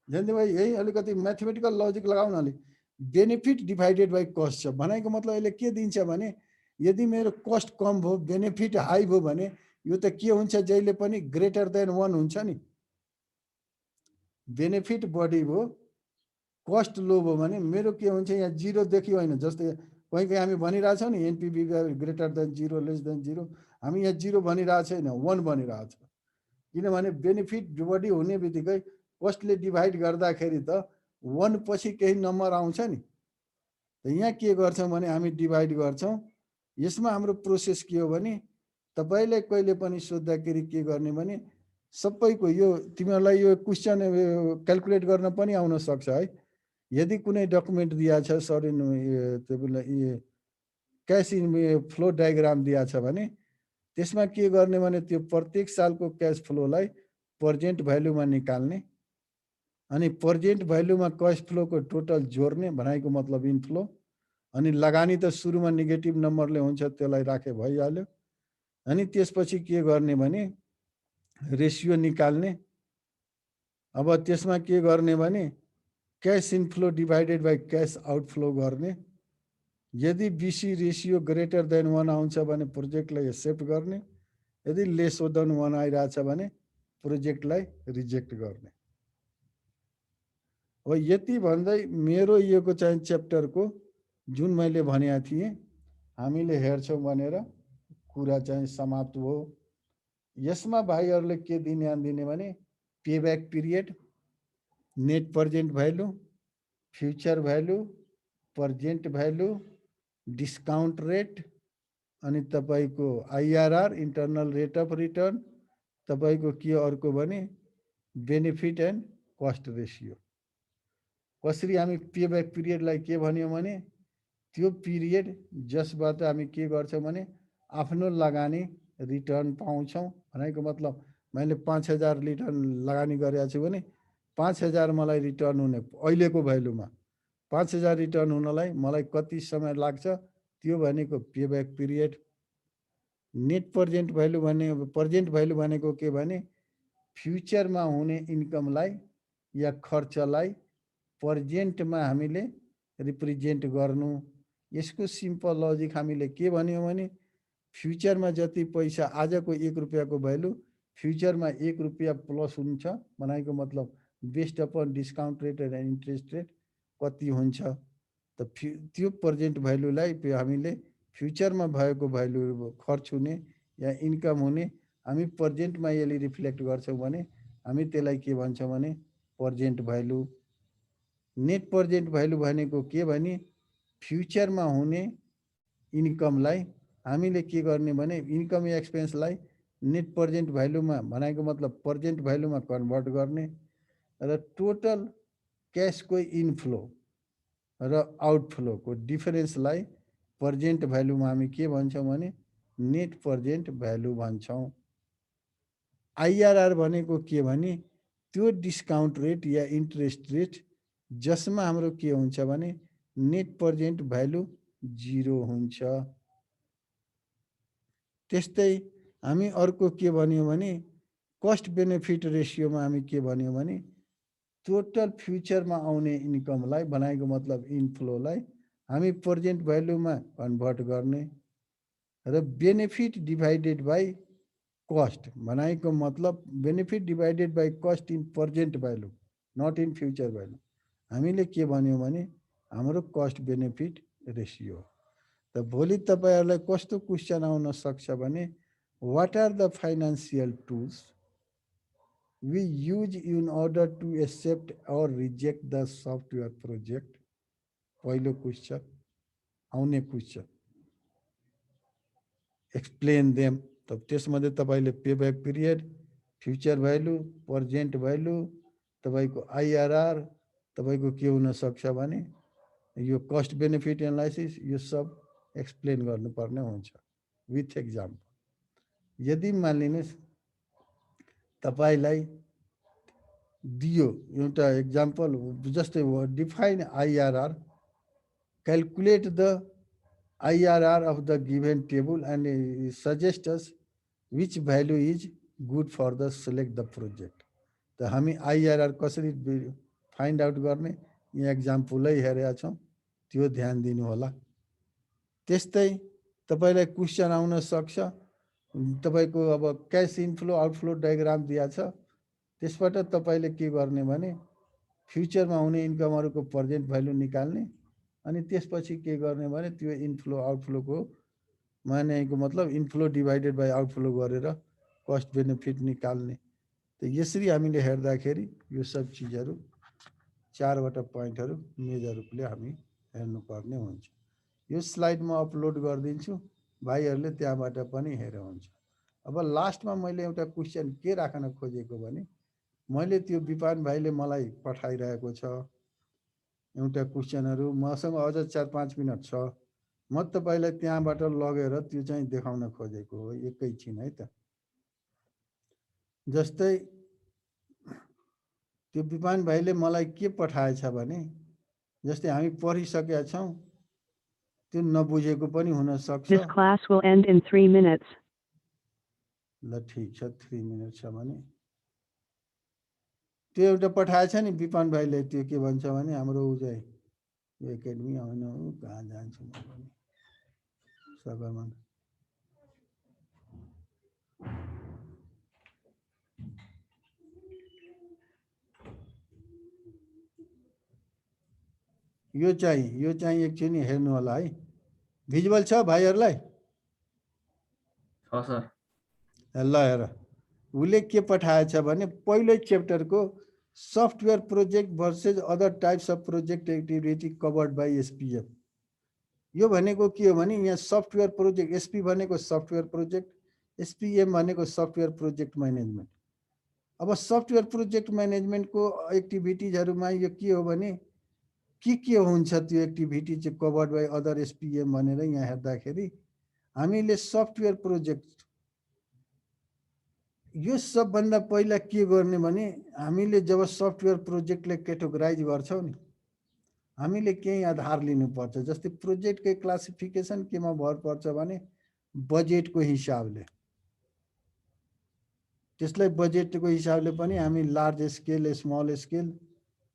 जान्दै भाइ यही अलिकति म्याथमेटिकल लजिक लगाउन अलि। बेनिफिट डिभाइडेड बाई कस्ट छ भनेको मतलब यसले के दिन्छ भने यदि मेरो कस्ट कम भयो बेनिफिट हाई भयो भने यो त के हुन्छ, जहिले पनि ग्रेटर देन 1 हुन्छ नि। बेनिफिट बढी भयो कस्ट लो भयो भने मेरो के हुन्छ, यहाँ 0 देखियो होइन। जस्तै कहीँ कहीँ हामी भनिरहेछौँ नि एनपीभी ग्रेटर देन 0 लेस देन 0, हामी यहाँ 0 भनिरहेको छैन 1 भनिरहेको छ। किनभने बेनिफिट बढी हुने बित्तिकै कस्टले डिभाइड गर्दाखेरि त 1 पछि केही नम्बर आउँछ नि। त यहाँ के गर्छौँ भने हामी डिभाइड गर्छौँ। यसमा हाम्रो प्रोसेस के हो भने तपाईले कहिले पनि सोध्दाखेरि के गर्ने भने सबैको यो तिमीहरूलाई यो क्वेसन क्याल्कुलेट गर्न पनि आउन सक्छ है। यदि कुनै डकुमेन्ट दिया छ sorry cash in flow diagram दिया छ भने त्यसमा के गर्ने भने त्यो प्रत्येक सालको क्यास फ्लोलाई प्रेजेन्ट भ्यालुमा निकाल्ने अनि प्रेजेन्ट भ्यालुमा क्यास फ्लोको टोटल जोड्ने भनेको मतलब इनफ्लो। अनि लगानी त सुरुमा नेगेटिभ नम्बरले हुन्छ त्यसलाई राखे भइहाल्यो। अनि त्यसपछि के गर्ने भने रेसियो निकाल्ने। अब त्यसमा के गर्ने भने cash inflow divided by cash outflow गर्ने। यदि बीसी रेसियो ग्रेटर देन 1 आउँछ भने प्रोजेक्टलाई एक्सेप्ट गर्ने, यदि लेस देन 1 आइरहेछ भने प्रोजेक्टलाई रिजेक्ट गर्ने। अब यति भन्दै मेरो योको चाहिँ च्याप्टरको जुन मैले भनेको थिएँ हामीले हेर्छौँ भनेर कुरा चाहिँ समाप्त भयो। यसमा भाइहरूले के ध्यान दिने भने payback period, net present value, future value, present value, discount rate अनि तपाईको IRR internal rate of return, तपाईको के अर्को भने बेनिफिट एन्ड कस्ट रेसियो। कसरी हामी पेब्याक पिरियडलाई के भन्यौँ भने त्यो पिरियड जसबाट हामी के गर्छौँ भने आफ्नो लगानी रिटर्न पाउँछौँ। भनेको मतलब मैले 5000 रिटर्न लगानी गरेको छु भने 5000 मलाई रिटर्न हुने अहिलेको भ्यालुमा 5000 रिटर्न हुनलाई मलाई कति समय लाग्छ त्यो भनेको payback period. Net present value भने प्रेजेन्ट भ्यालु भनेको के भने फ्युचरमा हुने इन्कमलाई या खर्चलाई प्रेजेन्टमा हामीले रिप्रेजेन्ट गर्नु। यसको सिम्पल लजिक हामीले के भन्यौँ भने फ्युचरमा जति पैसा आजको 1 रुपियाँको भ्यालु फ्युचरमा 1 रुपियाँ प्लस हुन्छ भनेको मतलब बेस्ड अपन डिस्काउन्ट रेट र इन्ट्रेस्ट रेट कति हुन्छ त त्यो प्रेजेन्ट भ्यालुलाई हामीले फ्युचरमा भएको भ्यालु खर्च हुने या इन्कम हुने हामी प्रेजेन्टमा यसले रिफ्लेक्ट गर्छौँ भने हामी त्यसलाई के भन्छौँ भने present value. Net present value भनेको के भने फ्युचरमा हुने इन्कमलाई हामीले के गर्ने भने इन्कम एक्सपेन्सलाई नेट प्रेजेन्ट भ्यालुमा भनेको मतलब प्रेजेन्ट भ्यालुमा कन्भर्ट गर्ने र टोटल क्यासको इनफ्लो र आउटफ्लोको डिफरेन्सलाई प्रेजेन्ट भ्यालुमा हामी के भन्छौँ भने नेट प्रेजेन्ट भ्यालु भन्छौँ। आइआरआर भनेको के भने त्यो डिस्काउन्ट रेट या इन्ट्रेस्ट रेट जसमा हाम्रो के हुन्छ भने नेट प्रेजेन्ट भ्यालु 0 हुन्छ। त्यस्तै हामी अर्को के भन्यौं भने कस्ट बेनिफिट रेशियोमा हामी के भन्यौं भने टोटल फ्युचरमा आउने इन्कमलाई बनाएको मतलब इनफ्लोलाई हामी प्रेजेन्ट भ्यालुमा कन्भर्ट गर्ने र बेनिफिट डिभाइडेड बाई कस्ट बनाएको मतलब benefit divided by cost in present value not in future value. हामीले के भन्यौं भने हाम्रो कस्ट बेनिफिट रेशियो। त भोलि तपाईहरुलाई कस्तो क्वेशन आउन सक्छ भने what are the financial tools we use in order to accept or reject the software project? पहिलो क्वेशन आउने क्वेशन एक्सप्लेन देम। तब त्यसमध्ये तपाईले payback period, future value, present value, तपाईको आईआरआर, तपाईको के हुन सक्छ भने यो कस्ट बेनिफिट एनालाइसिस यो सब एक्सप्लेन गर्नुपर्ने हुन्छ विथ एक्जाम्पल। यदि मानिलिनुस् तपाईलाई दियो एउटा एक्जाम्पल जस्तै define IRR, calculate the IRR of the given table and suggest us which value is good for the select the project. त हामी आईआरआर कसरी फाइन्ड आउट गर्ने यहाँ एक्जाम्पलै हेरेका छौं, त्यो ध्यान दिनु होला। त्यस्तै तपाईलाई क्वेशन आउन सक्छ तपाईको अब क्याश इनफ्लो आउटफ्लो डायग्राम दिया छ, त्यसबाट तपाईले के गर्ने भने फ्युचरमा हुने इन्कमहरुको प्रेजेन्ट भ्यालु निकाल्ने अनि त्यसपछि के गर्ने भने त्यो इनफ्लो आउटफ्लोको मानेको मतलब इनफ्लो डिभाइडेड बाइ आउटफ्लो गरेर कस्ट बेनिफिट निकाल्ने। त यसरी हामीले हेर्दाखेरि यो सब चीजहरु चारवटा पोइन्टहरु मेजर रूपले हामी हेर्नुपर्ने हुन्छ। यो स्लाइड म अपलोड गर्दिन्छु, भाइहरुले त्यहाँबाट पनि हेरे हुन्छ। अब लास्टमा मैले एउटा क्वेशन के राख्न खोजेको भने मैले त्यो विपान भाइले मलाई पठाइरहेको छ एउटा क्वेशनहरु, मसँग अझ 4-5 मिनेट छ, म तपाईलाई त्यहाँबाट लगेर त्यो चाहिँ देखाउन खोजेको हो एकैछिन है त। जस्तै त्यो विपान भाइले मलाई के पठाएछ भने जस्तै हामी पढिसकेका छौं, त्यो नबुझेको पनि हुन सक्छ। This class will end in 3 minutes. ल ठीक छ 3 मिनेट छ भने त्यो एउटा पठाएछ नि विपान भाइले, त्यो के भन्छ भने हाम्रो उ चाहिँ यो एकेडमी आउन हो कहाँ जान्छु म पनि सगरमाथा यो चाहिँ एकछिन हेर्नु होला है। भिजुअल छ भाइहरुलाई? छ सर। ल हेर उले के पठाएछ भने पहिलो च्याप्टरको software project versus other types of project activity covered by SPM. यो भनेको के हो भने यहाँ सफ्टवेयर प्रोजेक्ट, एसपी भनेको सफ्टवेयर प्रोजेक्ट, एसपीएम भनेको सफ्टवेयर प्रोजेक्ट म्यानेजमेन्ट। अब सफ्टवेयर प्रोजेक्ट म्यानेजमेन्टको एक्टिभिटीजहरुमा यो के हो भने के हुन्छ त्यो एक्टिभिटी चाहिँ कभर्ड बाइ अदर एसपीएम भनेर यहाँ हेर्दाखेरि हामीले सफ्टवेयर प्रोजेक्ट यो सबभन्दा पहिला के गर्ने भने हामीले जब सफ्टवेयर प्रोजेक्टले क्याटेगोराइज गर्छौं नि हामीले केही आधार लिनुपर्छ। जस्तै प्रोजेक्टकै क्लासिफिकेसन केमा भर पर्छ भने बजेटको हिसाबले, त्यसलाई बजेटको हिसाबले पनि हामी large scale, small scale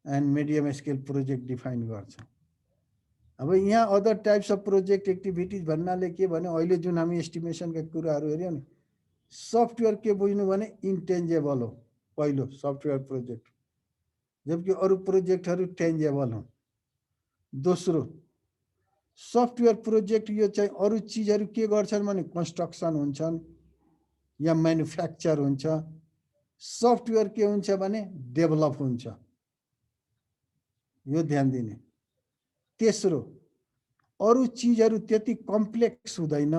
and medium scale project define गर्छौं। अब यहाँ other types of project activities भन्नाले के भने अहिले जुन हामी एस्टिमेसनका कुराहरु हेर्यौं नि, सफ्टवेयर के बुझ्नु भने इन्टेन्जेबल हो पहिलो सफ्टवेयर प्रोजेक्ट, जबकि अरु प्रोजेक्टहरु टेन्जेबल हो। दोस्रो सफ्टवेयर प्रोजेक्ट यो चाहिँ अरु चीजहरु के गर्छन् भने कन्स्ट्रक्सन हुन्छन् या म्यानुफ्याक्चर हुन्छ। सफ्टवेयर के हुन्छ भने डेभलप हुन्छ, यो ध्यान दिने। तेस्रो अरु चीजहरु त्यति कम्प्लेक्स हुँदैन,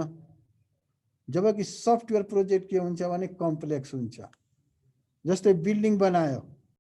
जबकि सफ्टवेयर प्रोजेक्ट के हुन्छ भने कम्प्लेक्स हुन्छ। जस्तै बिल्डिङ बनायो